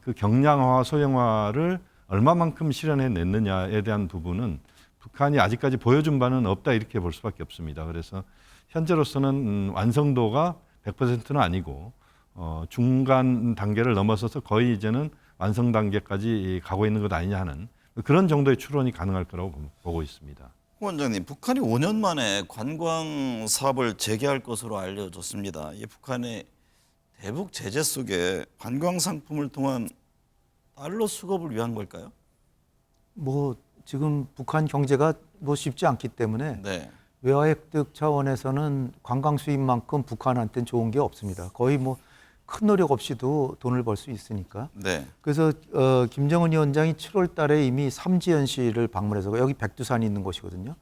S11: 그 경량화와 소형화를 얼마만큼 실현해냈느냐에 대한 부분은 북한이 아직까지 보여준 바는 없다 이렇게 볼 수밖에 없습니다. 그래서 현재로서는 완성도가 100%는 아니고 중간 단계를 넘어서서 거의 이제는 완성 단계까지 가고 있는 것 아니냐 하는 그런 정도의 추론이 가능할 거라고 보고 있습니다.
S3: hu 원장님, 북한이 5년 만에 관광 사업을 재개할 것으로 알려졌습니다. 이 북한의 대북 제재 속에 관광 상품을 통한 달러 수급을 위한 걸까요?
S10: 뭐 지금 북한 경제가 뭐 쉽지 않기 때문에
S3: 네.
S10: 외화 획득 차원에서는 관광 수입만큼 북한한테는 좋은 게 없습니다. 거의 뭐 큰 노력 없이도 돈을 벌 수 있으니까.
S3: 네.
S10: 그래서 김정은 위원장이 7월 달에 이미 삼지연시를 방문해서 여기 백두산이 있는 곳이거든요.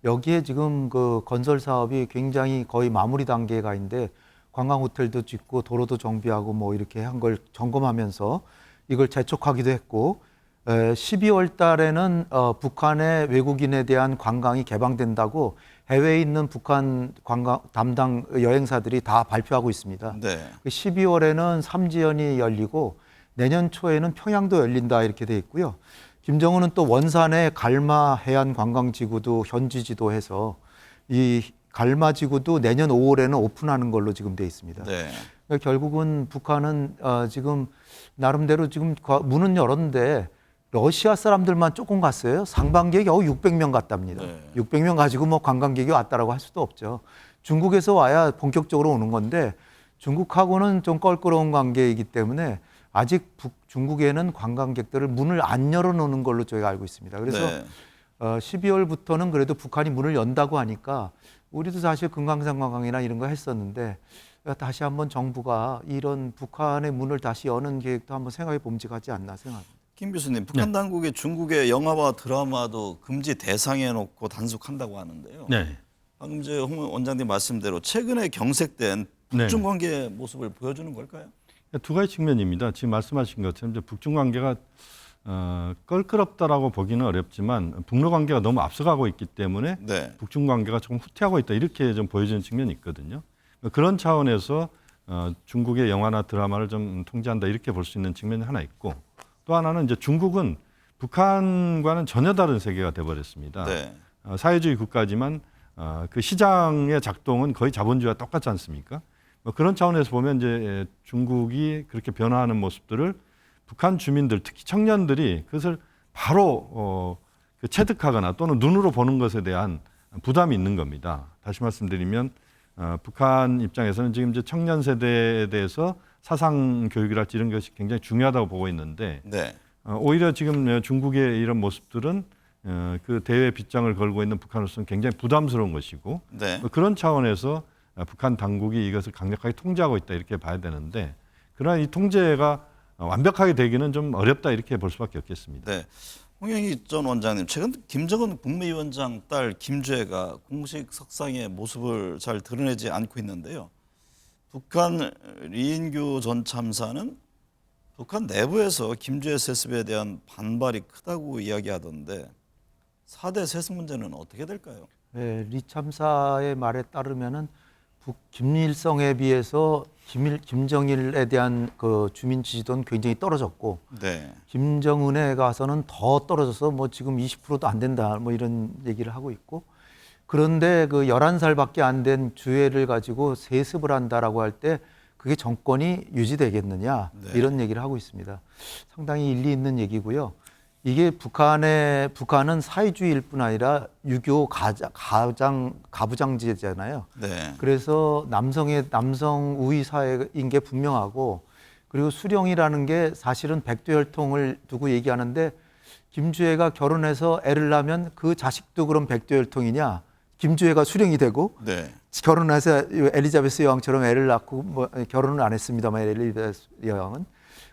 S10: 여기에 지금 그 건설 사업이 굉장히 거의 마무리 단계에 가 있는데 관광 호텔도 짓고 도로도 정비하고 뭐 이렇게 한 걸 점검하면서 이걸 재촉하기도 했고 12월 달에는 북한의 외국인에 대한 관광이 개방된다고 해외에 있는 북한 관광 담당 여행사들이 다 발표하고 있습니다.
S3: 네.
S10: 12월에는 삼지연이 열리고 내년 초에는 평양도 열린다 이렇게 돼 있고요. 김정은은 또 원산에 갈마 해안 관광지구도 현지 지도해서 이 갈마 지구도 내년 5월에는 오픈하는 걸로 지금 돼 있습니다.
S3: 네.
S10: 그러니까 결국은 북한은 지금 나름대로 지금 문은 열었는데 러시아 사람들만 조금 갔어요. 상반기에 겨우 600명 갔답니다.
S3: 네.
S10: 600명 가지고 뭐 관광객이 왔다라고 할 수도 없죠. 중국에서 와야 본격적으로 오는 건데 중국하고는 좀 껄끄러운 관계이기 때문에 아직 중국에는 관광객들을 문을 안 열어놓는 걸로 저희가 알고 있습니다. 그래서
S3: 네.
S10: 12월부터는 그래도 북한이 문을 연다고 하니까 우리도 사실 금강산 관광이나 이런 거 했었는데 다시 한번 정부가 이런 북한의 문을 다시 여는 계획도 한번 생각해 봄직하지 않나 생각합니다.
S3: 김 교수님, 북한 당국이 중국의 영화와 드라마도 금지 대상에 놓고 단속한다고 하는데요.
S11: 네.
S3: 방금 홍 원장님 말씀대로 최근에 경색된 북중 관계 모습을 보여주는 걸까요?
S11: 두 가지 측면입니다. 지금 말씀하신 것처럼 이제 북중 관계가 껄끄럽다라고 보기는 어렵지만 북러 관계가 너무 앞서가고 있기 때문에
S3: 네.
S11: 북중 관계가 조금 후퇴하고 있다 이렇게 좀 보여지는 측면이 있거든요. 그런 차원에서 중국의 영화나 드라마를 좀 통제한다 이렇게 볼 수 있는 측면이 하나 있고 또 하나는 이제 중국은 북한과는 전혀 다른 세계가 돼버렸습니다.
S3: 네.
S11: 사회주의 국가지만 그 시장의 작동은 거의 자본주의와 똑같지 않습니까? 뭐 그런 차원에서 보면 이제 중국이 그렇게 변화하는 모습들을 북한 주민들, 특히 청년들이 그것을 바로 체득하거나 또는 눈으로 보는 것에 대한 부담이 있는 겁니다. 다시 말씀드리면 북한 입장에서는 지금 이제 청년 세대에 대해서 사상 교육이랄지 이런 것이 굉장히 중요하다고 보고 있는데
S3: 네.
S11: 오히려 지금 중국의 이런 모습들은 그 대외 빗장을 걸고 있는 북한으로서는 굉장히 부담스러운 것이고
S3: 네.
S11: 그런 차원에서 북한 당국이 이것을 강력하게 통제하고 있다 이렇게 봐야 되는데 그러나 이 통제가 완벽하게 되기는 좀 어렵다 이렇게 볼 수밖에 없겠습니다.
S3: 네. 홍영희 전 원장님, 최근 김정은 국무위원장 딸 김주애가 공식 석상의 모습을 잘 드러내지 않고 있는데요. 북한 리인규 전 참사는 북한 내부에서 김주애 세습에 대한 반발이 크다고 이야기하던데 4대 세습 문제는 어떻게 될까요?
S10: 네, 리 참사의 말에 따르면은 김일성에 비해서 김정일에 대한 그 주민 지지도는 굉장히 떨어졌고
S3: 네.
S10: 김정은에 가서는 더 떨어져서 뭐 지금 20%도 안 된다 뭐 이런 얘기를 하고 있고 그런데 그 11살밖에 안 된 주애를 가지고 세습을 한다라고 할 때 그게 정권이 유지되겠느냐 이런 얘기를 하고 있습니다. 상당히 일리 있는 얘기고요. 이게 북한은 사회주의일 뿐 아니라 유교 가부장제잖아요.
S3: 네.
S10: 그래서 남성 우위 사회인 게 분명하고 그리고 수령이라는 게 사실은 백두혈통을 두고 얘기하는데 김주애가 결혼해서 애를 낳으면 그 자식도 그럼 백두혈통이냐? 김주애가 수령이 되고
S3: 네.
S10: 결혼해서 엘리자베스 여왕처럼 애를 낳고 뭐 결혼은 안 했습니다만 엘리자베스 여왕은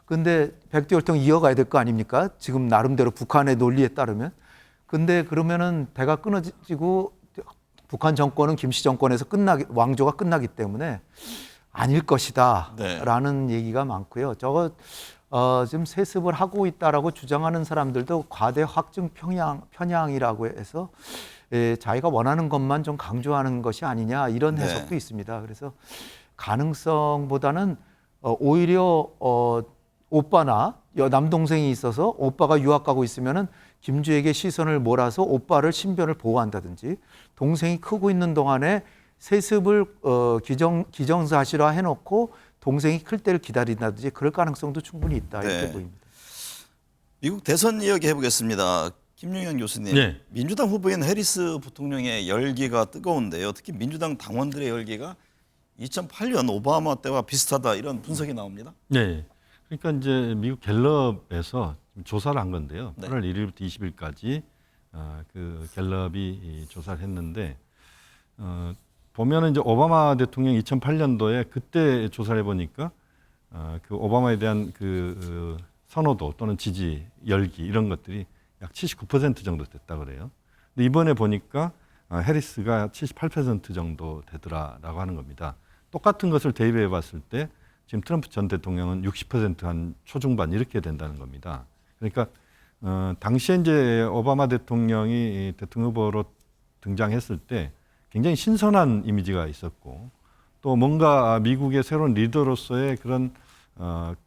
S10: 근데 백두혈통 이어가야 될 거 아닙니까? 지금 나름대로 북한의 논리에 따르면. 근데 그러면은 대가 끊어지고 북한 정권은 김씨 정권에서 왕조가 끝나기 때문에 아닐 것이다라는 얘기가 많고요. 저거 지금 세습을 하고 있다라고 주장하는 사람들도 과대 확증 편향이라고 해서 자기가 원하는 것만 좀 강조하는 것이 아니냐 이런 해석도 있습니다. 그래서 가능성보다는 오히려 오빠나 남동생이 있어서 오빠가 유학 가고 있으면은 김주에게 시선을 몰아서 오빠를 신변을 보호한다든지 동생이 크고 있는 동안에 세습을 기정사실화 해놓고 동생이 클 때를 기다린다든지 그럴 가능성도 충분히 있다 이렇게 보입니다.
S3: 미국 대선 이야기 해보겠습니다. 김용현 교수님,
S11: 네.
S3: 민주당 후보인 해리스 부통령의 열기가 뜨거운데요. 특히 민주당 당원들의 열기가 2008년 오바마 때와 비슷하다 이런 분석이 나옵니다.
S11: 네. 그러니까 이제 미국 갤럽에서 조사를 한 건데요.
S3: 네.
S11: 8월 1일부터 20일까지 그 갤럽이 조사를 했는데 보면은 이제 오바마 대통령 2008년도에 그때 조사를 해보니까 그 오바마에 대한 그 선호도 또는 지지, 열기 이런 것들이 약 79% 정도 됐다 그래요. 근데 이번에 보니까 해리스가 78% 정도 되더라라고 하는 겁니다. 똑같은 것을 대입해 봤을 때 지금 트럼프 전 대통령은 60%한 초중반 이렇게 된다는 겁니다. 그러니까 당시에 이제 오바마 대통령이 대통령 후보로 등장했을 때 굉장히 신선한 이미지가 있었고 또 뭔가 미국의 새로운 리더로서의 그런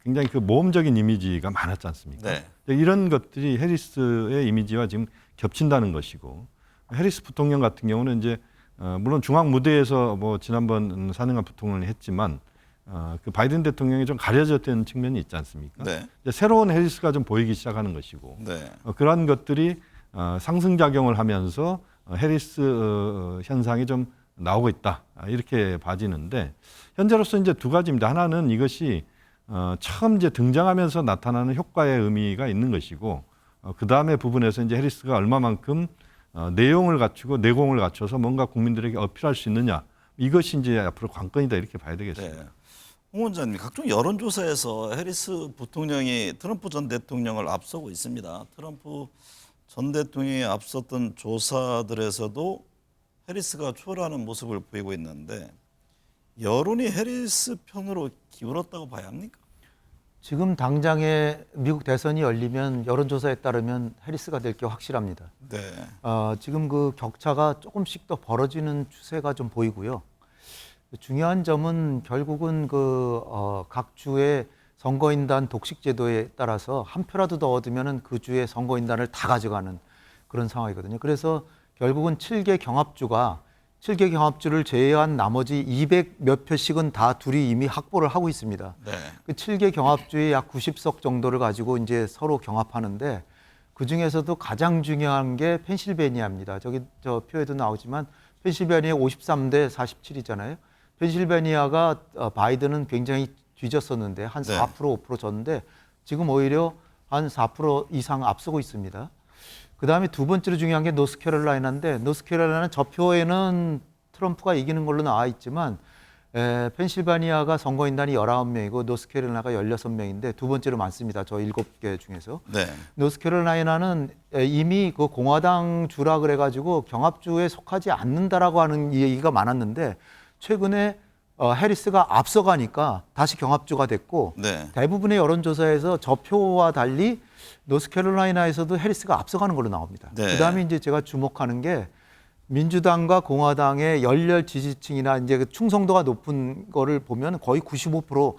S11: 굉장히 그 모험적인 이미지가 많았지 않습니까?
S3: 네.
S11: 이런 것들이 해리스의 이미지와 지금 겹친다는 것이고 해리스 부통령 같은 경우는 이제 물론 중앙 무대에서 뭐 지난번 4년간 부통령을 했지만 그 바이든 대통령이 좀 가려졌던 측면이 있지 않습니까?
S3: 네.
S11: 이제 새로운 해리스가 좀 보이기 시작하는 것이고
S3: 네.
S11: 그러한 것들이 상승작용을 하면서 해리스 현상이 좀 나오고 있다 이렇게 봐지는데 현재로서 이제 두 가지입니다. 하나는 이것이 처음 이제 등장하면서 나타나는 효과의 의미가 있는 것이고 그 다음에 부분에서 이제 해리스가 얼마만큼 내용을 갖추고 내공을 갖춰서 뭔가 국민들에게 어필할 수 있느냐 이것이 이제 앞으로 관건이다 이렇게 봐야 되겠습니다.
S3: 네. 홍 원장님, 각종 여론조사에서 해리스 부통령이 트럼프 전 대통령을 앞서고 있습니다. 트럼프 전 대통령이 앞섰던 조사들에서도 해리스가 초월하는 모습을 보이고 있는데 여론이 해리스 편으로 기울었다고 봐야 합니까?
S10: 지금 당장에 미국 대선이 열리면 여론조사에 따르면 해리스가 될 게 확실합니다.
S3: 네.
S10: 지금 그 격차가 조금씩 더 벌어지는 추세가 좀 보이고요. 중요한 점은 결국은 각 주의 선거인단 독식제도에 따라서 한 표라도 더 얻으면 그 주의 선거인단을 다 가져가는 그런 상황이거든요. 그래서 결국은 7개 경합주가 7개 경합주를 제외한 나머지 200 몇 표씩은 다 둘이 이미 확보를 하고 있습니다.
S3: 네.
S10: 그 7개 경합주의 약 90석 정도를 가지고 이제 서로 경합하는데 그 중에서도 가장 중요한 게 펜실베니아입니다. 저기 저 표에도 나오지만 펜실베니아 53대 47이잖아요. 펜실베니아가 바이든은 굉장히 뒤졌었는데 한 4% 5% 졌는데 지금 오히려 한 4% 이상 앞서고 있습니다. 그 다음에 두 번째로 중요한 게 노스캐롤라이나인데 노스캐롤라이나는 저 표에는 트럼프가 이기는 걸로 나와 있지만 펜실베니아가 선거인단이 19명이고 노스캐롤라이나가 16명인데 두 번째로 많습니다. 저 7개 중에서.
S3: 네.
S10: 노스캐롤라이나는 이미 그 공화당 주라 그래가지고 경합주에 속하지 않는다라고 하는 얘기가 많았는데 최근에 해리스가 앞서가니까 다시 경합주가 됐고
S3: 네.
S10: 대부분의 여론조사에서 저 표와 달리 노스캐롤라이나에서도 해리스가 앞서가는 걸로 나옵니다.
S3: 네.
S10: 그다음에 이제 제가 주목하는 게 민주당과 공화당의 열렬 지지층이나 이제 그 충성도가 높은 거를 보면 거의 95%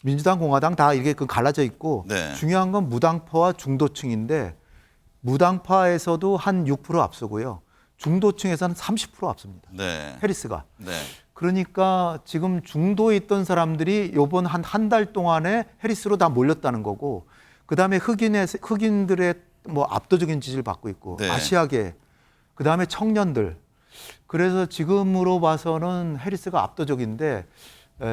S10: 민주당, 공화당 다 이게 그 갈라져 있고
S3: 네.
S10: 중요한 건 무당파와 중도층인데 무당파에서도 한 6% 앞서고요. 중도층에서는 30% 앞섭니다.
S3: 네.
S10: 해리스가.
S3: 네.
S10: 그러니까 지금 중도에 있던 사람들이 요번 한 달 동안에 해리스로 다 몰렸다는 거고 그다음에 흑인들의 뭐 압도적인 지지를 받고 있고
S3: 네.
S10: 아시아계 그다음에 청년들 그래서 지금으로 봐서는 해리스가 압도적인데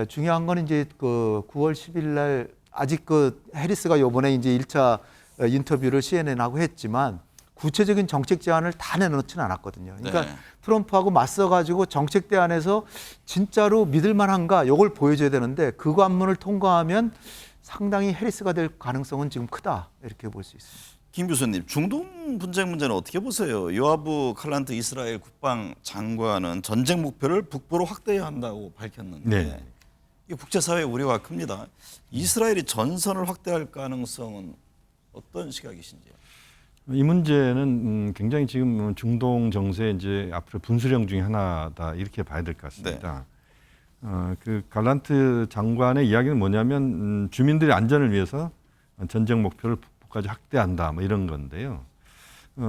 S10: 중요한 건 이제 그 9월 10일 날 아직 그 해리스가 요번에 이제 1차 인터뷰를 CNN하고 했지만 구체적인 정책 제안을 다 내놓지는 않았거든요. 그러니까
S3: 네.
S10: 트럼프하고 맞서가지고 정책 대안에서 진짜로 믿을 만한가 이걸 보여줘야 되는데 그 관문을 통과하면 상당히 해리스가 될 가능성은 지금 크다 이렇게 볼 수 있습니다.
S3: 김 교수님, 중동 분쟁 문제는 어떻게 보세요? 요아브 칼란트 이스라엘 국방장관은 전쟁 목표를 북부로 확대해야 한다고 밝혔는데
S11: 네.
S3: 이 국제사회 우려가 큽니다. 이스라엘이 전선을 확대할 가능성은 어떤 시각이신지요?
S11: 이 문제는 굉장히 지금 중동 정세 이제 앞으로 분수령 중에 하나다 이렇게 봐야 될 것 같습니다. 그 갈란트 장관의 이야기는 뭐냐면 주민들의 안전을 위해서 전쟁 목표를 북부까지 확대한다 뭐 이런 건데요.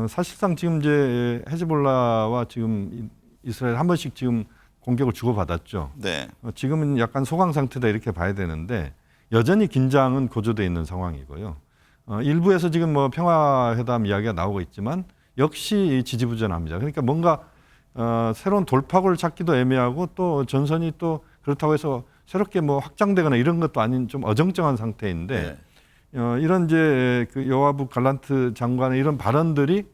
S11: 사실상 지금 이제 헤즈볼라와 지금 이스라엘 한 번씩 지금 공격을 주고받았죠.
S3: 네.
S11: 지금은 약간 소강 상태다 이렇게 봐야 되는데 여전히 긴장은 고조돼 있는 상황이고요. 일부에서 지금 뭐 평화회담 이야기가 나오고 있지만 역시 지지부진합니다. 그러니까 뭔가 새로운 돌파구를 찾기도 애매하고 또 전선이 또 그렇다고 해서 새롭게 뭐 확장되거나 이런 것도 아닌 좀 어정쩡한 상태인데 이런 이제 그 요아브 갈란트 장관의 이런 발언들이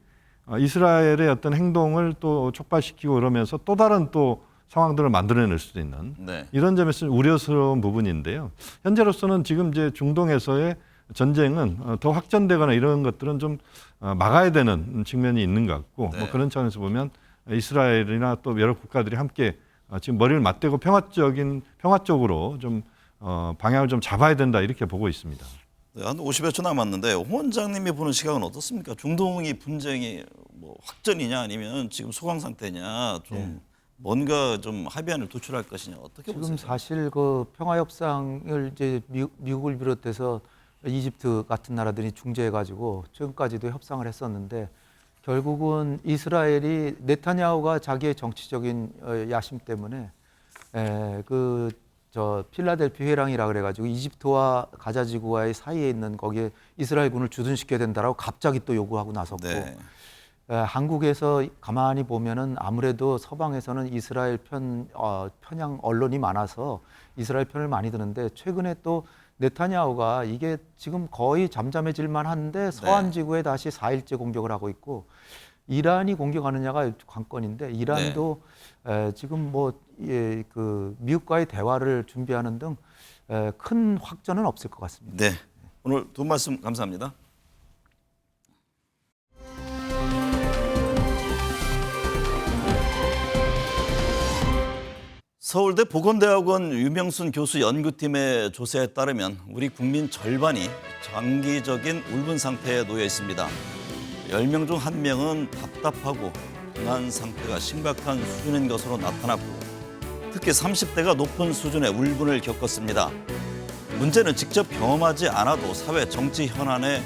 S11: 이스라엘의 어떤 행동을 또 촉발시키고 그러면서 또 다른 또 상황들을 만들어낼 수도 있는 이런 점에서 우려스러운 부분인데요. 현재로서는 지금 이제 중동에서의 전쟁은 더 확전되거나 이런 것들은 좀 막아야 되는 측면이 있는 것 같고 뭐 그런 차원에서 보면 이스라엘이나 또 여러 국가들이 함께 지금 머리를 맞대고 평화 쪽으로 좀 방향을 좀 잡아야 된다 이렇게 보고 있습니다.
S3: 네, 한 50여 초 남았는데 홍 원장님이 보는 시각은 어떻습니까? 중동이 분쟁이 뭐 확전이냐 아니면 지금 소강 상태냐 좀 뭔가 좀 합의안을 도출할 것이냐 어떻게
S10: 지금
S3: 보세요?
S10: 사실 그 평화 협상을 이제 미국을 비롯해서 이집트 같은 나라들이 중재해가지고 지금까지도 협상을 했었는데 결국은 이스라엘이 네타냐후가 자기의 정치적인 야심 때문에 저 필라델피 회랑이라 그래가지고 이집트와 가자지구와의 사이에 있는 거기에 이스라엘군을 주둔시켜야 된다라고 갑자기 또 요구하고 나섰고 한국에서 가만히 보면은 아무래도 서방에서는 이스라엘 편향 언론이 많아서 이스라엘 편을 많이 드는데 최근에 또 네타냐후가 이게 지금 거의 잠잠해질 만한데 서한 지구에 다시 4일째 공격을 하고 있고 이란이 공격하느냐가 관건인데 이란도 지금 뭐 그 미국과의 대화를 준비하는 등 큰 확전은 없을 것 같습니다.
S3: 네, 오늘 두 말씀 감사합니다. 서울대 보건대학원 유명순 교수 연구팀의 조사에 따르면 우리 국민 절반이 장기적인 울분 상태에 놓여 있습니다. 10명 중 1명은 답답하고 불안 상태가 심각한 수준인 것으로 나타났고 특히 30대가 높은 수준의 울분을 겪었습니다. 문제는 직접 경험하지 않아도 사회 정치 현안에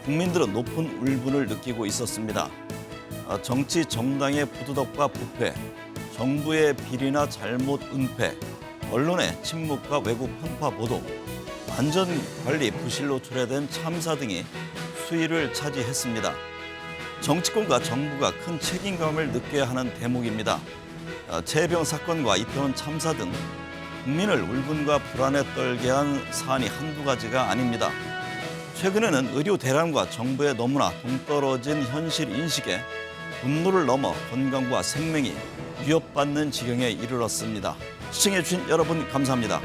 S3: 국민들은 높은 울분을 느끼고 있었습니다. 정치 정당의 부도덕과 부패, 정부의 비리나 잘못 은폐, 언론의 침묵과 왜곡 편파 보도, 안전 관리 부실로 초래된 참사 등이 수위를 차지했습니다. 정치권과 정부가 큰 책임감을 느껴야 하는 대목입니다. 최혜병 사건과 이태원 참사 등 국민을 울분과 불안에 떨게 한 사안이 한두 가지가 아닙니다. 최근에는 의료 대란과 정부의 너무나 동떨어진 현실 인식에 분노를 넘어 건강과 생명이 위협받는 지경에 이르렀습니다. 시청해주신 여러분 감사합니다.